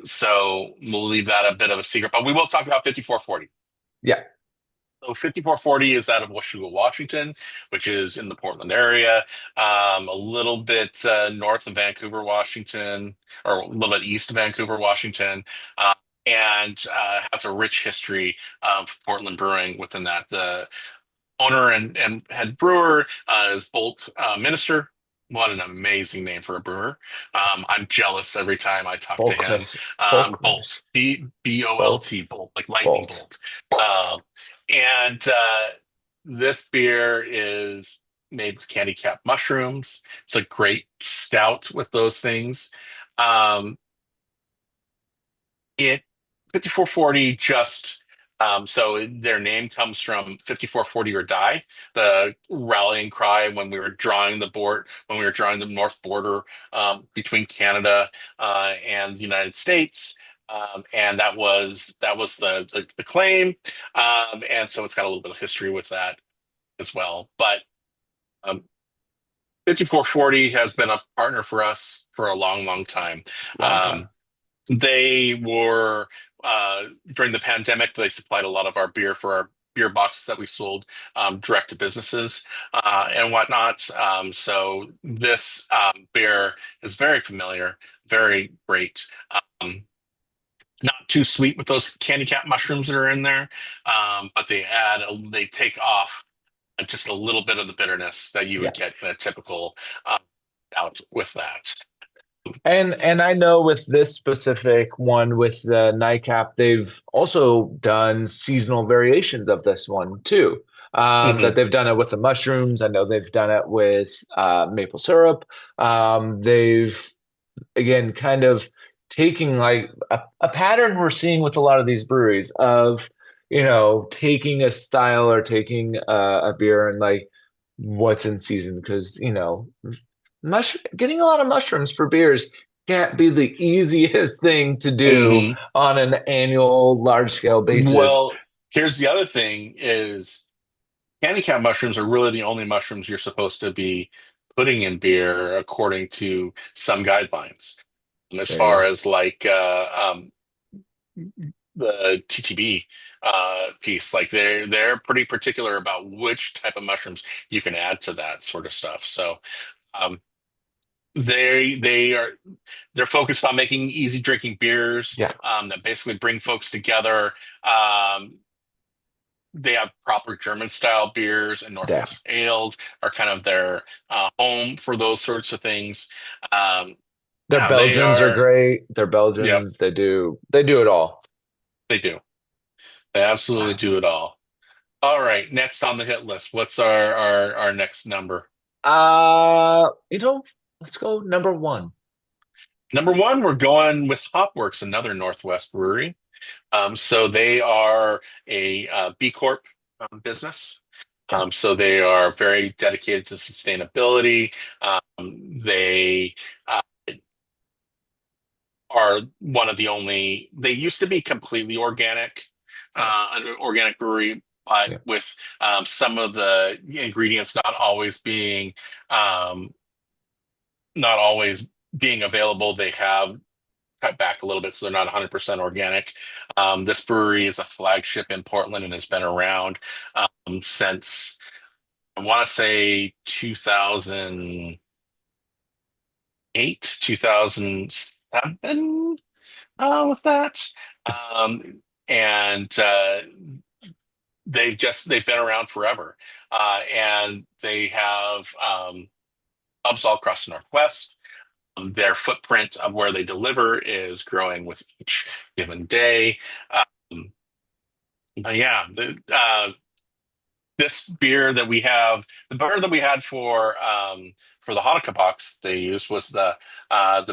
So we'll leave that a bit of a secret, but we will talk about 5440. Yeah. So 5440 is out of Washougal, Washington, which is in the Portland area, a little bit north of Vancouver, Washington, or a little bit east of Vancouver, Washington, and has a rich history of Portland brewing within that. The owner and head brewer is Bolt Minister. What an amazing name for a brewer. I'm jealous every time I talk to him. Boltness, Boltness, Bolt, Bolt, Bolt, like lightning Bolt. bolt. Um, and this beer is made with candy cap mushrooms. It's a great stout with those things. Um, it 5440 just so their name comes from 5440 or die, the rallying cry when we were drawing the board when we were drawing the north border between Canada and the United States. And that was the claim, and so it's got a little bit of history with that as well. But um, 5440 has been a partner for us for a long, long time. Long time. Um, they were during the pandemic, they supplied a lot of our beer for our beer boxes that we sold direct to businesses and whatnot. So this beer is very familiar, very great. Um, Not too sweet with those candy cap mushrooms that are in there, but they take off just a little bit of the bitterness that you Yeah. would get in a typical um, out with that. And I know with this specific one with the nightcap, they've also done seasonal variations of this one too. That Hmm. they've done it with the mushrooms. I know they've done it with maple syrup. They've again kind of taking like a pattern we're seeing with a lot of these breweries of, taking a style or taking a beer and like what's in season because, getting a lot of mushrooms for beers can't be the easiest thing to do Hmm. on an annual large scale basis. Well, here's the other thing is handicap mushrooms are really the only mushrooms you're supposed to be putting in beer according to some guidelines. And as There you far go. as like the TTB piece, like they're pretty particular about which type of mushrooms you can add to that sort of stuff. So um, they're focused on making easy drinking beers Yeah, that basically bring folks together. They have proper German style beers, and yeah. Northwest ales are kind of their home for those sorts of things. Um, Their they Belgians are are, great. Their yep, Belgians, they do it all. they do. They absolutely do it all. All right, next on the hit list, what's our next number? You know, let's go number one. Number one, we're going with Hopworks, another Northwest brewery. So they are a B Corp business. Yeah. So they are very dedicated to sustainability. They are one of the only, they used to be completely organic, Yeah. an organic brewery, but Yeah. with some of the ingredients um, not always being available, they have cut back a little bit, so they're not 100% organic. This brewery is a flagship in Portland and has been around since I want to say 2008, 2007 with that. And they've been around forever. And they have hubs all across the Northwest. Their footprint of where they deliver is growing with each given day. Um, but yeah, this beer that we have, the beer that we had for the Hanukkah box they used was the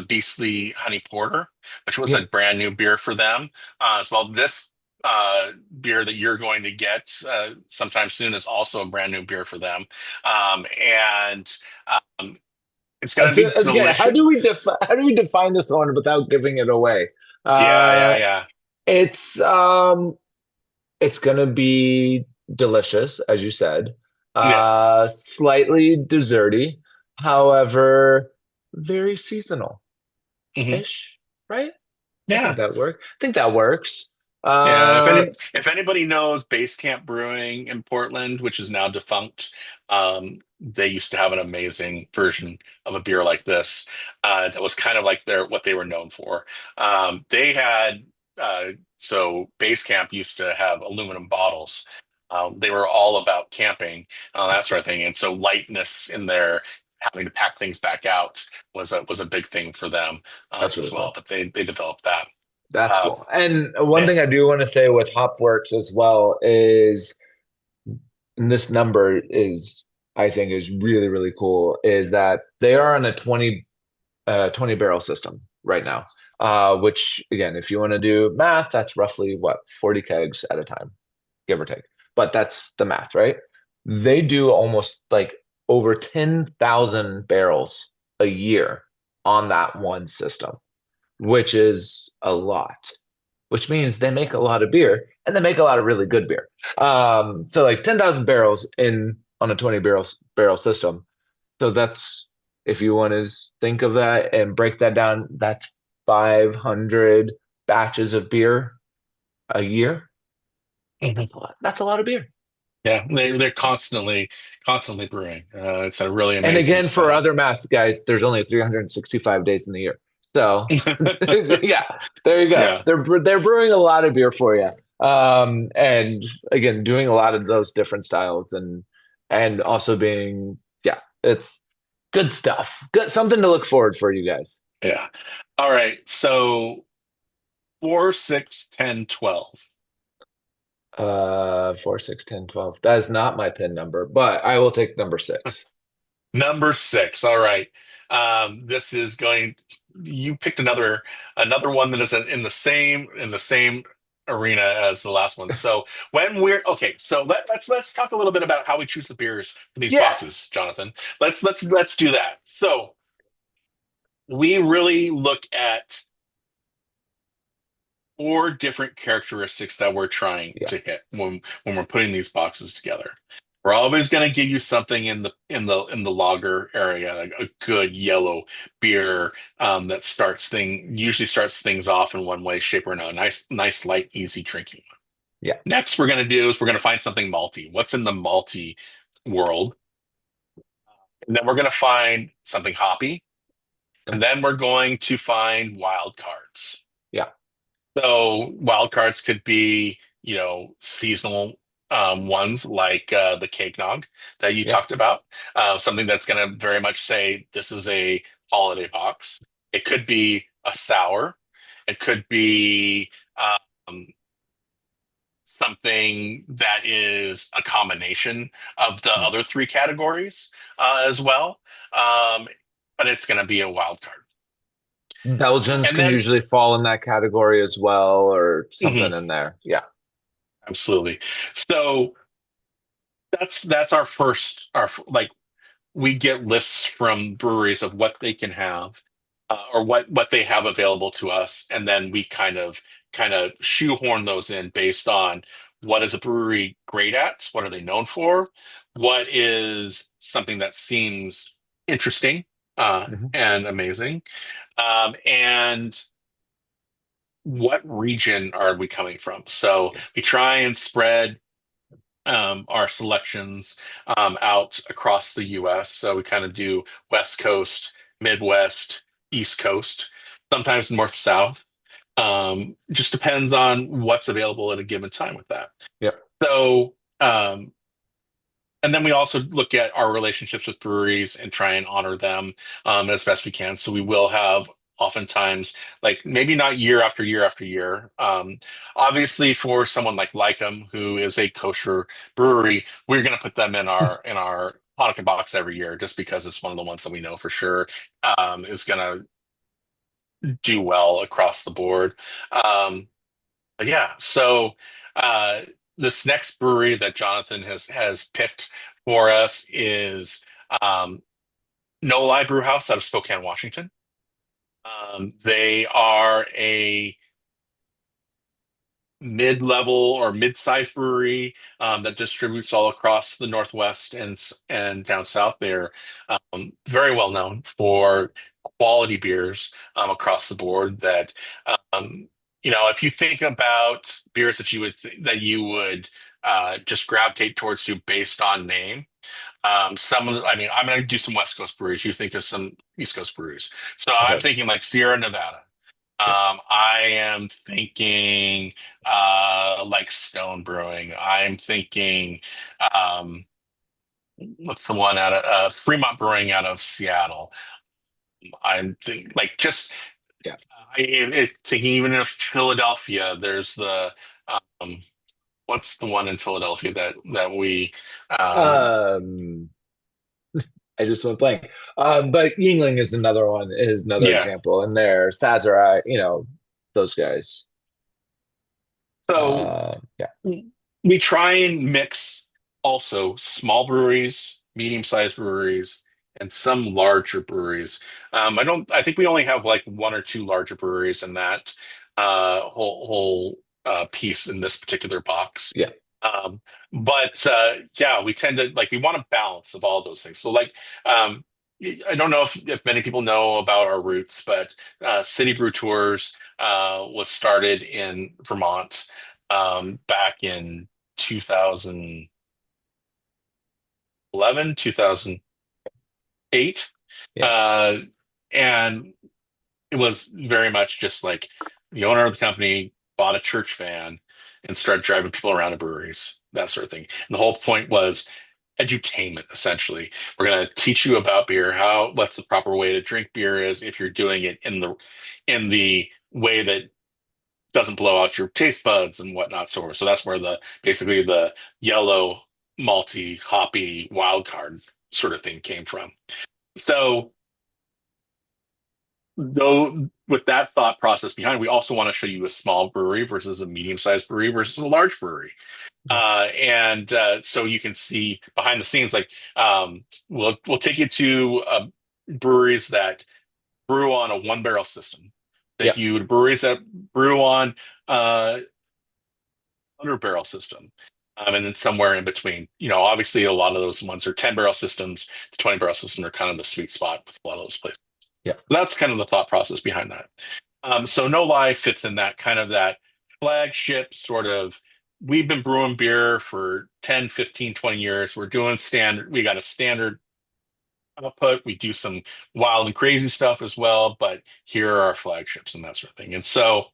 Beastly Honey Porter, which was Yeah. a brand new beer for them as well. This beer that you're going to get sometime soon is also a brand new beer for them, and um, it's going to be Yeah. How delicious. do we define this one without giving it away? Yeah, yeah, Uh, yeah. it's um, it's gonna be delicious, as you said. Yes. Slightly desserty, however, very seasonal-ish, Hmm. right? I think Yeah. that work. I think that works. Yeah, Uh, if anybody knows Base Camp Brewing in Portland, which is now defunct, they used to have an amazing version of a beer like this that was kind of like their what they were known for. They had so Base Camp used to have aluminum bottles. They were all about camping, that sort of thing, and so lightness in there. having to pack things back out was a big thing for them That's as really well. cool. But they developed that. That's Uh, cool. And one yeah. thing I do want to say with Hopworks as well is, and this number is, I think, is really, really cool, is that they are on a 20 barrel system right now. Which again, if you want to do math, that's roughly what, 40 kegs at a time, give or take. But that's the math, right? They do almost like over 10,000 barrels a year on that one system, which is a lot, which means they make a lot of beer and they make a lot of really good beer. So like 10,000 barrels in on a 20 barrel system. So that's, if you want to think of that and break that down, that's 500 batches of beer a year. Mhm. That's a lot. That's a lot of beer. Yeah, they're constantly brewing. It's a really And amazing again, for setup. other math guys, there's only 365 days in the year. So yeah, there you go. Yeah. They're brewing a lot of beer for you. And again, doing a lot of those different styles and also being, yeah, it's good stuff. Good, something to look forward for you guys. Yeah. All right. So 4, 6, 10, 12. 4, 6, 10, 12. That is not my pin number, but I will take number 6. Number 6. All right. This is going. You picked another one that is in the same arena as the last one. So when we're okay, so let's talk a little bit about how we choose the beers for these Yes. boxes, Jonathan. Let's do that. So we really look at 4 different characteristics that we're trying Yeah. to hit when we're putting these boxes together. We're always going to give you something in the lager area, like a good yellow beer that usually starts things off in one way, shape, or another. Nice, light, easy drinking. Yeah. Next, we're going to do is we're going to find something malty. What's in the malty world? And then we're going to find something hoppy, and Yep. then we're going to find wild cards. Yeah. So wild cards could be, seasonal ones like the cake nog that you Yeah. talked about. Something that's going to very much say this is a holiday box. It could be a sour. It could be um, something that is a combination of the Mm. other 3 categories as well. Um, but it's going to be a wild card. Belgians And can then, usually fall in that category as well, or mhm, something in there. Yeah. absolutely. So that's our first like we get lists from breweries of what they can have or what they have available to us, and then we kind of shoehorn those in based on what is a brewery great at, what are they known for, what is something that seems interesting Hmm. and amazing, and what region are we coming from. So Yeah. we try and spread our selections out across the US. So we kind of do West Coast, Midwest, East Coast, sometimes North South. Just depends on what's available at a given time with that. Yeah. So, and then we also look at our relationships with breweries and try and honor them as best we can. So we will have oftentimes, like maybe not year after year after year. Obviously, for someone like Lycum, who is a kosher brewery, we're going to put them in our Hanukkah box every year, just because it's one of the ones that we know for sure is going to do well across the board. Um, but yeah, so uh, this next brewery that Jonathan has picked for us is um, No Lie Brew House out of Spokane, Washington. They are a mid-level or mid-sized brewery that distributes all across the Northwest and down south. They're very well known for quality beers across the board. That um, if you think about beers that you would just gravitate towards you based on name. I mean, I'm going to do some West Coast breweries. You think of some East Coast breweries. So I'm Okay. thinking like Sierra Nevada. Yeah. I am thinking like Stone Brewing. I'm thinking um, what's the one out of Fremont Brewing out of Seattle. I'm think like just Yeah. thinking even of Philadelphia. There's the um, what's the one in Philadelphia that we um, Um, I just went blank. But Yingling is another one, is another yeah. example. And there, Sazerac, those guys. So Yeah. we try and mix also small breweries, medium-sized breweries, and some larger breweries. I think we only have like one or two larger breweries in that whole piece in this particular box. Yeah. Um, but yeah, we tend to like we want a balance of all those things. So like um, I don't know if many people know about our roots, but City Brew Tours was started in Vermont back in 2011, 2008. Yeah. Uh, and it was very much just like the owner of the company bought a church van and started driving people around to breweries, that sort of thing. And the whole point was edutainment, essentially. We're going to teach you about beer, how what's the proper way to drink beer is if you're doing it in the way that doesn't blow out your taste buds and whatnot. So that's where the basically the yellow malty hoppy wild card sort of thing came from. So though with that thought process behind, we also want to show you a small brewery versus a medium-sized brewery versus a large brewery. Yeah. And so you can see behind the scenes, like we'll take you to breweries that brew on a one barrel system. Yeah. Take you to breweries that brew on 100 barrel system. And then somewhere in between, obviously a lot of those ones are 10 barrel systems. The 20 barrel system are kind of the sweet spot with a lot of those places. Yeah. That's kind of the thought process behind that. So No Lie fits in that kind of that flagship sort of. We've been brewing beer for 10, 15, 20 years. We're doing standard. We got a standard output. We do some wild and crazy stuff as well, but here are our flagships and that sort of thing. And so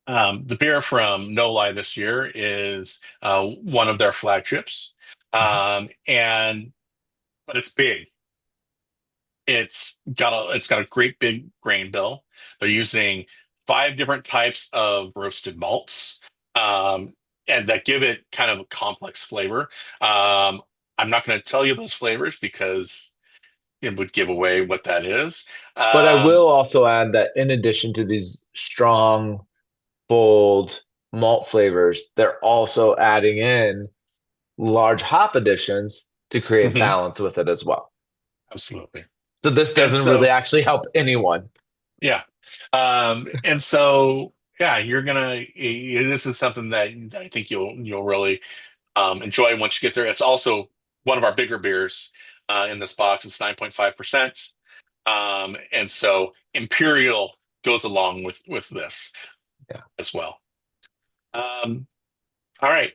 the beer from No Lie this year is one of their flagships. Mhm. And but it's big. It's got a great big grain bill. They're using five different types of roasted malts, um, and that give it kind of a complex flavor. I'm not going to tell you those flavors because it would give away what that is. But I Um, will also add that in addition to these strong, bold malt flavors, they're also adding in large hop additions to create mhm, balance with it as well. absolutely. So this And doesn't really so, actually help anyone. yeah. And so, yeah, this is something that I think you'll really enjoy once you get there. It's also one of our bigger beers in this box. It's 9.5%. And so Imperial goes along with this Yeah. as well. Um, all right.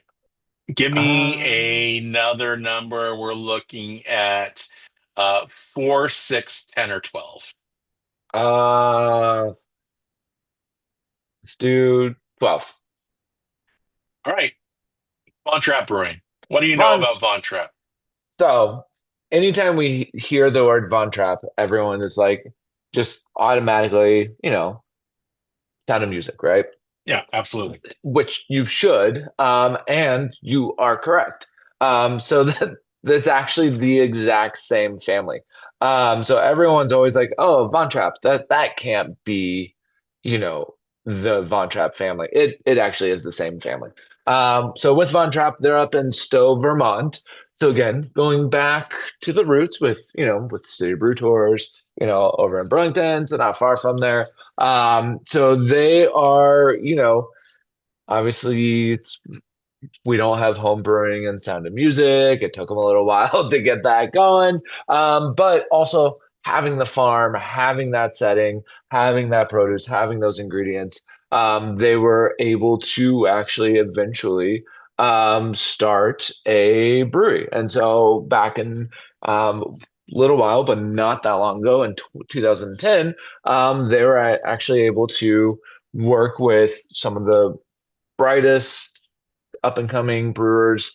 Give me Um, another number. We're looking at 4, 6, 10, or 12. uh, let's do 12. All right. Von Trapp Brewing. What do you know Von, about Von Trapp? so anytime we hear the word Von Trapp, everyone is like just automatically, Sound of Music, right? Yeah, absolutely. Which you should, and you are correct. So that's actually the exact same family. So everyone's always like, "Oh, Von Trapp, that can't be, you know, the Von Trapp family." It actually is the same family. So with Von Trapp, they're up in Stowe, Vermont. So again, going back to the roots with City Brew Tours, over in Burlington, so not far from there. So they are, obviously we don't have home brewing and Sound of Music. It took them a little while to get that going. But also having the farm, having that setting, having that produce, having those ingredients, they were able to actually eventually start a brewery. And so back in little while, but not that long ago in 2010, they were actually able to work with some of the brightest up and coming brewers.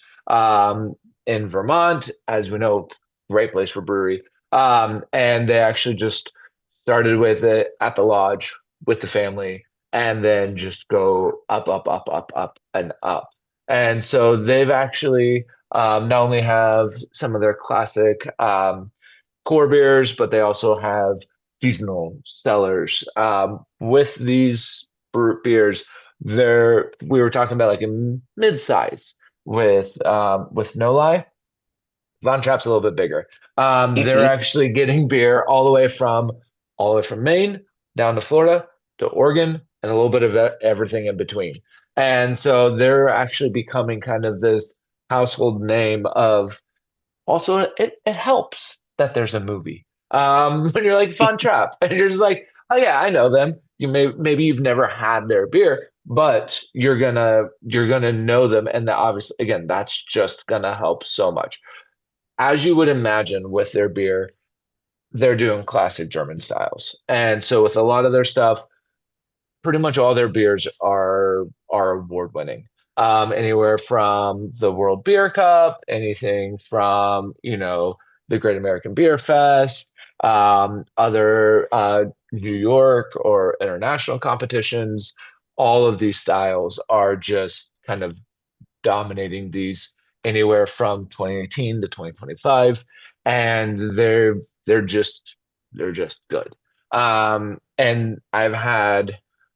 in Vermont, as we know, great place for brewery. And they actually just started with it at the lodge with the family, and then just go up, up, up, up, up, and up. And so they've actually not only have some of their classic core beers, but they also have seasonal sellers. With these beers, we were talking about like a mid-size with No Lie. Von Trapp's a little bit bigger. They're Hmm. actually getting beer all the way from Maine down to Florida to Oregon and a little bit of everything in between. And so they're actually becoming kind of this household name of also it helps that there's a movie. When you're like Von Trapp and you're just like, oh yeah, I know them. Maybe you've never had their beer, but you're gonna know them, and that obviously again that's just gonna help so much. As you would imagine with their beer, they're doing classic German styles. And so with a lot of their stuff, pretty much all their beers are award winning. Anywhere from the World Beer Cup, anything from, the Great American Beer Fest, other New York or international competitions. All of these styles are just kind of dominating these anywhere from 2018 to 2025, and they're just they're just good. And I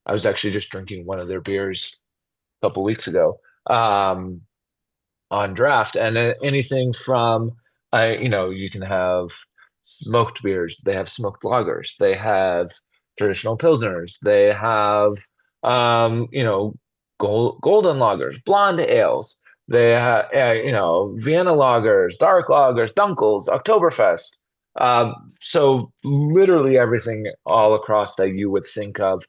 was actually just drinking one of their beers a couple weeks ago on draft, and anything from you can have smoked beers, they have smoked lagers, they have traditional pilsners, they have golden lagers, blonde ales, they have Vienna lagers, dark lagers, dunkels, Oktoberfest. So literally everything all across that you would think of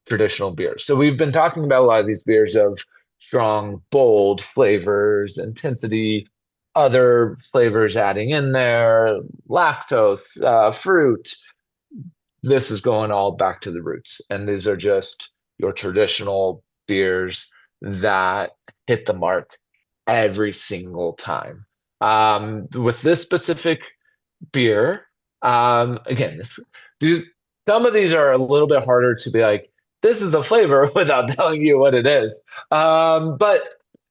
traditional beers. So we've been talking about a lot of these beers of strong, bold flavors, intensity, other flavors adding in there, lactose, fruit. This is going all back to the roots. And these are just your traditional beers that hit the mark every single time. With this specific beer, again, these, some of these are a little bit harder to be like, this is the flavor without telling you what it is. But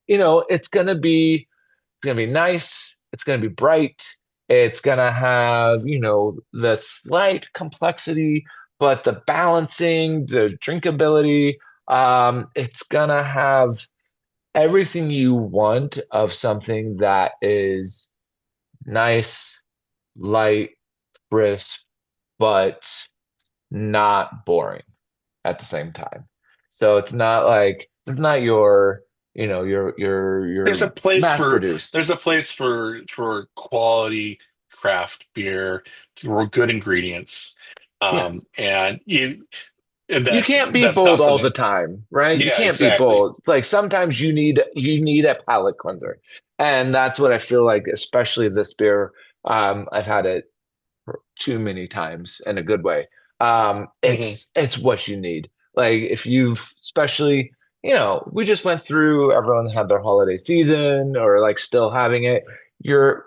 it's gonna be nice. It's gonna be bright. It's gonna have, the slight complexity, but the balancing, the drinkability. It's gonna have everything you want of something that is nice, light, crisp, but not boring at the same time. So it's not your, There's a your place mass for produced. there's a place for quality craft beer, for good ingredients, Yeah. and You can't be that's not bold all the something. time, right? You Yeah, can't be exactly. bold. Like sometimes you need a palate cleanser. And that's what I feel like, especially this beer. I've had it too many times in a good way. Hmm. It's what you need. Like if you've especially, we just went through, everyone had their holiday season or like still having it. You're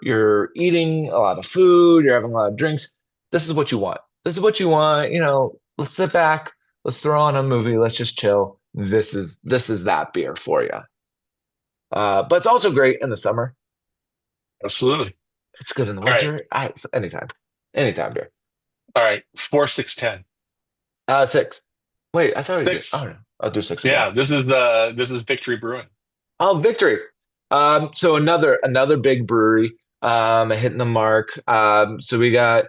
eating a lot of food, you're having a lot of drinks. This is what you want. This is what you want. Let's sit back, let's throw on a movie, let's just chill. This is that beer for you. But it's also great in the summer. Absolutely. It's good in the All right. winter. Anytime beer. All right. 4, 6, 10. Six. Wait, I thought we did. Oh Six. no, I'll do six again. Yeah, this is Victory Brewing. Oh, Victory. So another big brewery, hitting the mark. So we got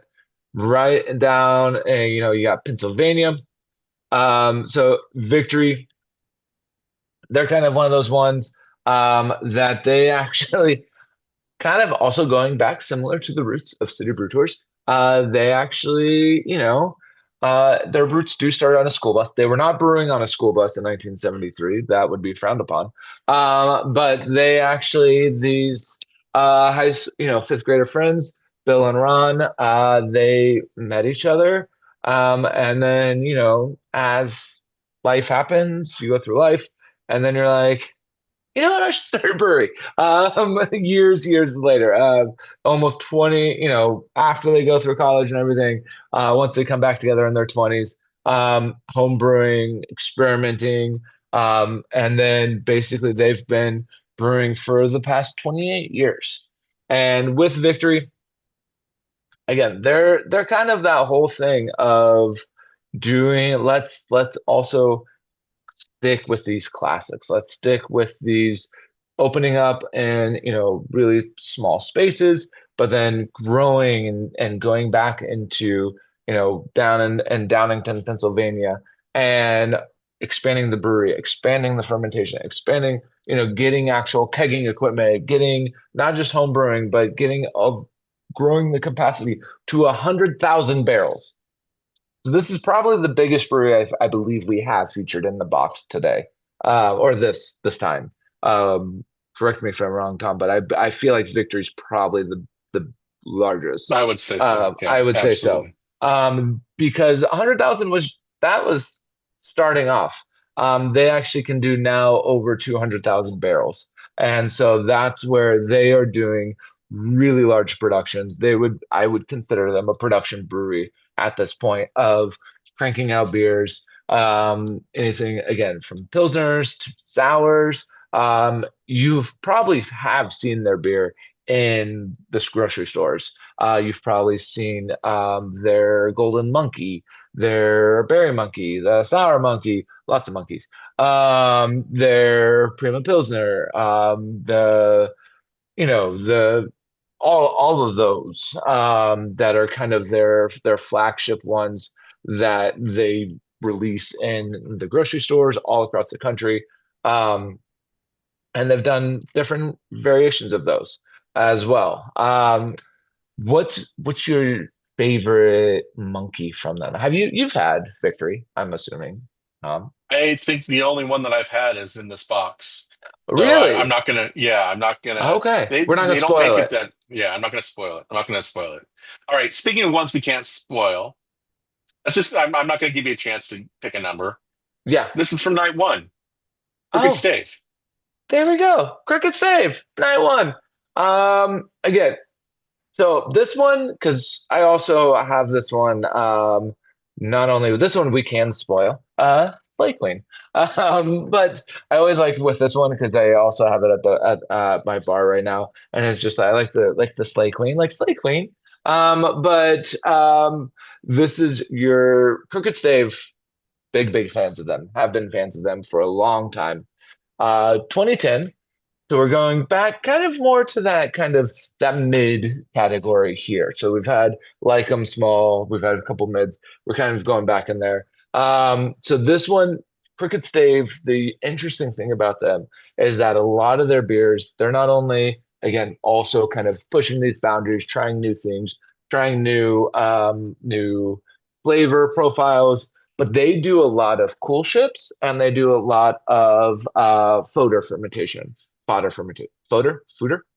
right down, and you got Pennsylvania. So Victory, they're kind of one of those ones that they actually kind of also going back similar to the roots of City Brew Tours. They actually, their roots do start on a school bus. They were not brewing on a school bus in 1973. That would be frowned upon. But they actually, these fifth grader friends, Bill and Ron, they met each other. And then, as life happens, you go through life, and then you're like, You know what? I should start a brewery. Years later, almost 20, after they go through college and everything, once they come back together in their 20s, home brewing, experimenting, and then basically they've been brewing for the past 28 years. And with Victory, again, they're kind of that whole thing of doing, let's also stick with these classics. Let's stick with these opening up in, really small spaces, but then growing and going back into, down in Downingtown, Pennsylvania, and expanding the brewery, expanding the fermentation, expanding, getting actual kegging equipment, getting not just home brewing, but getting of growing the capacity to 100,000 barrels. So this is probably the biggest brewery I believe we have featured in the box today, or this time. Um, Correct me if I'm wrong, Tom, but I feel like Victory's probably the largest. I would say so. I Yeah, would say so, absolutely. because 100,000 was starting off. They actually can do now over 200,000 barrels, and so that's where they are doing really large productions. I would consider them a production brewery at this point of cranking out beers. Anything again from pilsners to sours. You've probably have seen their beer in this grocery stores. You've probably seen their Golden Monkey, their Berry Monkey, the Sour Monkey, lots of monkeys. Their Prima Pilsner, the all of those that are kind of their flagship ones that they release in the grocery stores all across the country. Um, and they've done different variations of those as well. What's your favorite monkey from them? You've had Victory, I'm assuming. I think the only one that I've had is in this box. So I'm Really? not gonna, yeah, I'm not gonna, Okay, they we're not gonna they don't spoil make it it. that, yeah, I'm not gonna spoil it. I'm not gonna spoil it. All right, speaking of ones we can't spoil, I'm not gonna give you a chance to pick a number. Yeah. This is from night one. Crooked Oh, Stave. there we go. Cricket save. Night one. Again, so this one, because I also have this one, not only with this one we can spoil, Slay Queen. But I always like with this one because I also have it at my bar right now, and it's just I like the Slay Queen, like Slay Queen. But this is your Crooked Stave. Big fans of them. Have been fans of them for a long time. 2010. So we're going back kind of more to that kind of that mid category here. So we've had Lycum small, we've had a couple mids. We're kind of going back in there. So this one, Crooked Stave, the interesting thing about them is that a lot of their beers, they're not only, again, also kind of pushing these boundaries, trying new things, trying new flavor profiles, but they do a lot of cool ships and they do a lot of fodder fermentation. Fodder fermentation. Fodder?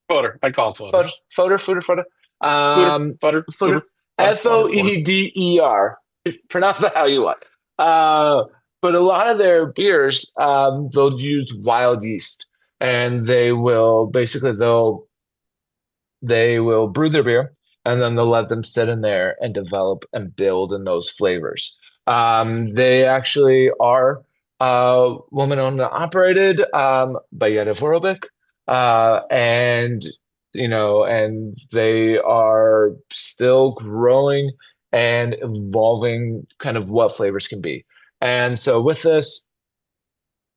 Fodder. I call them Fodder. floaters. Fodder. Fodder, Um, fodder, Fodder. fodder, fodder, fodder, fodder. Fodder. Pronounce that how you want. Uh, but a lot of their beers, they'll use wild yeast, and they will brew their beer, and then they'll let them sit in there and develop and build in those flavors. They actually are woman-owned and operated by Yetta Vorovic, and they are still growing and evolving kind of what flavors can be. And so with this,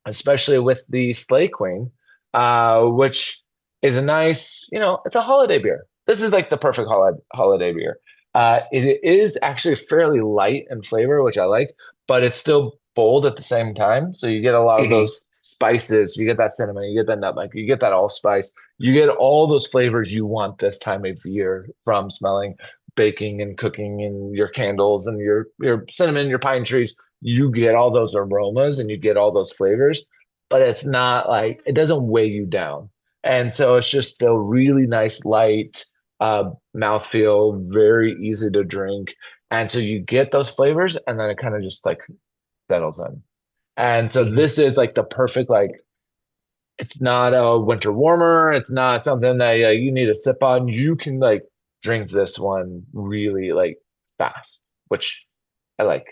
especially with the Slay Queen, which is a nice, it's a holiday beer. This is like the perfect holiday beer. It is actually fairly light in flavor, which I like, but it's still bold at the same time. So you get a lot of Hmm. those spices. You get that cinnamon, you get that nutmeg, you get that allspice. You get all those flavors you want this time of year from smelling baking and cooking and your candles and your cinnamon, your pine trees. You get all those aromas and you get all those flavors, but it's not like it doesn't weigh you down. And so it's just still really nice, light mouthfeel, very easy to drink. And so you get those flavors and then it kind of just like settles in. And so Hmm. this is like the perfect like it's not a winter warmer. It's not something that you need to sip on. You can like drink this one really like fast, which I like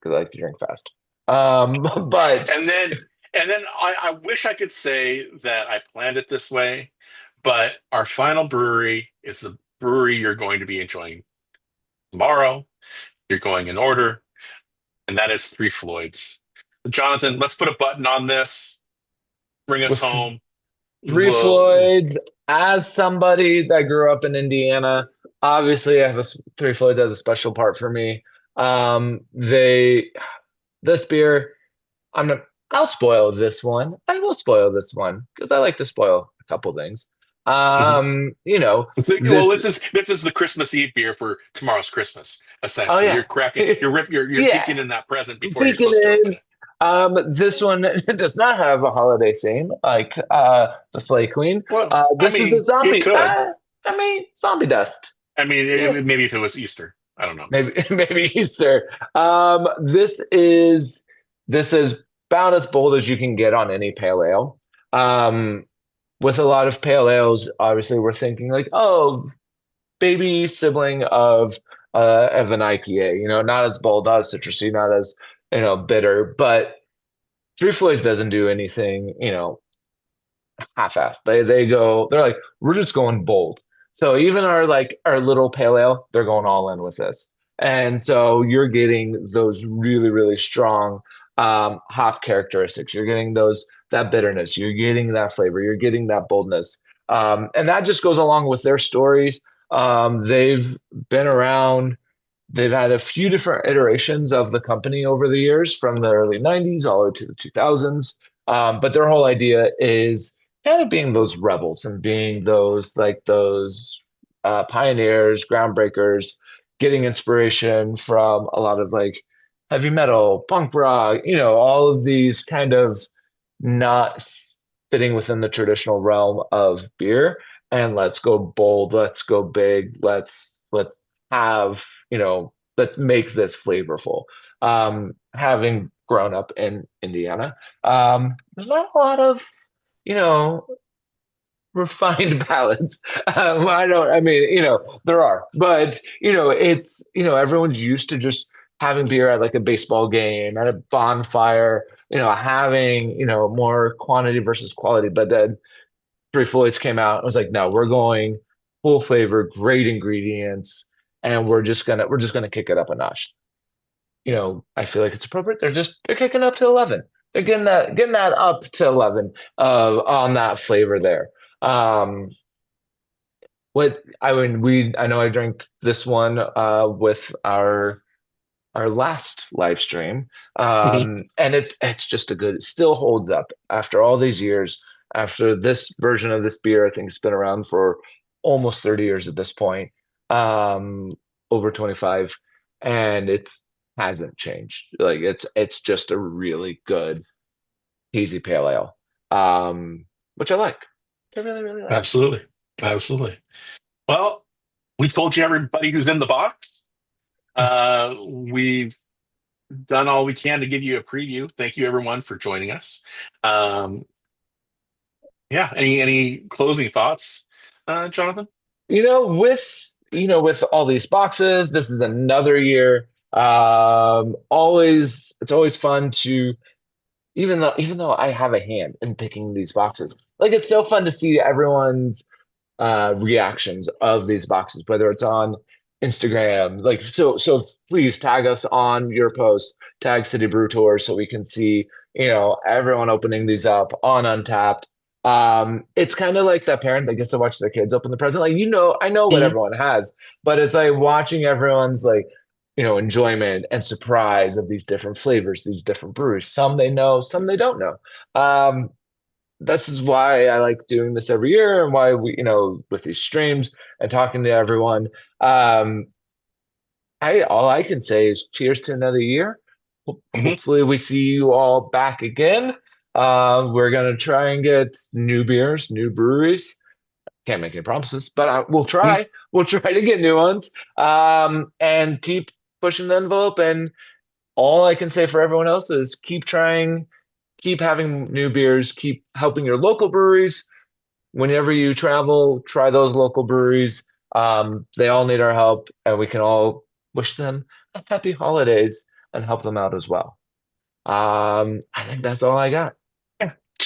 because I like to drink fast. But And then I wish I could say that I planned it this way, but our final brewery is the brewery you're going to be enjoying tomorrow. You're going in order, and that is Three Floyds. Jonathan, let's put a button on this. Bring us with home. Three We'll, Floyds, as somebody that grew up in Indiana, obviously I have Three Floyds has a special part for me. They this beer, I'm not. I'll spoil this one. I will spoil this one because I like to spoil a couple things. Mhm. You know, Well, this. this is the Christmas Eve beer for tomorrow's Christmas. Oh Essentially, yeah, you're cracking, you're yeah. peeking in that present before you're Peeking supposed to open in. it. This one does not have a holiday theme like the Slay Queen. Well, I This is the mean, it zombie. could. I mean, zombie dust. I mean, Yeah, maybe if it was Easter, I don't know. maybe maybe Easter. This is about as bold as you can get on any pale ale. Um, with a lot of pale ales, obviously we're thinking like, oh, baby sibling of an IPA. You know, not as bold, not as citrusy, not as bitter, but Three Floyds doesn't do anything, half-assed. They're like, we're just going bold. So even our little pale ale, they're going all in with this. And so you're getting those really, really strong hop characteristics. You're getting that bitterness, you're getting that flavor, you're getting that boldness. And that just goes along with their stories. They've been around. They've had a few different iterations of the company over the years, from the early 90s all the way to the 2000s. But their whole idea is kind of being those rebels and being those pioneers, groundbreakers, getting inspiration from a lot of like heavy metal, punk rock, all of these kind of not fitting within the traditional realm of beer. And let's go bold, let's go big, let's have, let's make this flavorful. Having grown up in Indiana, there's not a lot of, you know, refined palates. I mean, there are, but everyone's used to just having beer at like a baseball game, at a bonfire, having, more quantity versus quality. But then Three Floyds came out and was like, no, we're going full flavor, great ingredients, and we're just gonna kick it up a notch. I feel like it's appropriate. They're kicking up to 11. They're getting that up to 11 on that flavor there. Um, what I mean, I know I drank this one with our last live stream, Mhm. and it's just it still holds up after all these years. After this version of this beer, I think it's been around for almost 30 years at this point, um, over 25, and it's hasn't changed. Like it's just a really good hazy pale ale, which I like. I really, really like. Absolutely, absolutely. Well, we told you everybody who's in the box. We've done all we can to give you a preview. Thank you, everyone, for joining us. Um, yeah. Any closing thoughts, Jonathan? With all these boxes, this is another year. It's always fun to, even though I have a hand in picking these boxes, like it's still fun to see everyone's reactions of these boxes, whether it's on Instagram. Like, so please tag us on your post, tag City Brew Tour, so we can see, everyone opening these up on Untapped. It's kind of like that parent that gets to watch their kids open the present. Like, I know what Mhm. everyone has, but it's like watching everyone's like, enjoyment and surprise of these different flavors, these different brews. Some they know, some they don't know. This is why I like doing this every year, and why with these streams and talking to everyone. Um, all I can say is cheers to another year. Mhm. Hopefully we see you all back again. We're gonna try and get new beers, new breweries. Can't make any promises, but we'll Mhm. try. We'll try to get new ones. And keep pushing the envelope. And all I can say for everyone else is keep trying, keep having new beers, keep helping your local breweries. Whenever you travel, try those local breweries. They all need our help, and we can all wish them a happy holidays and help them out as well. I think that's all I got.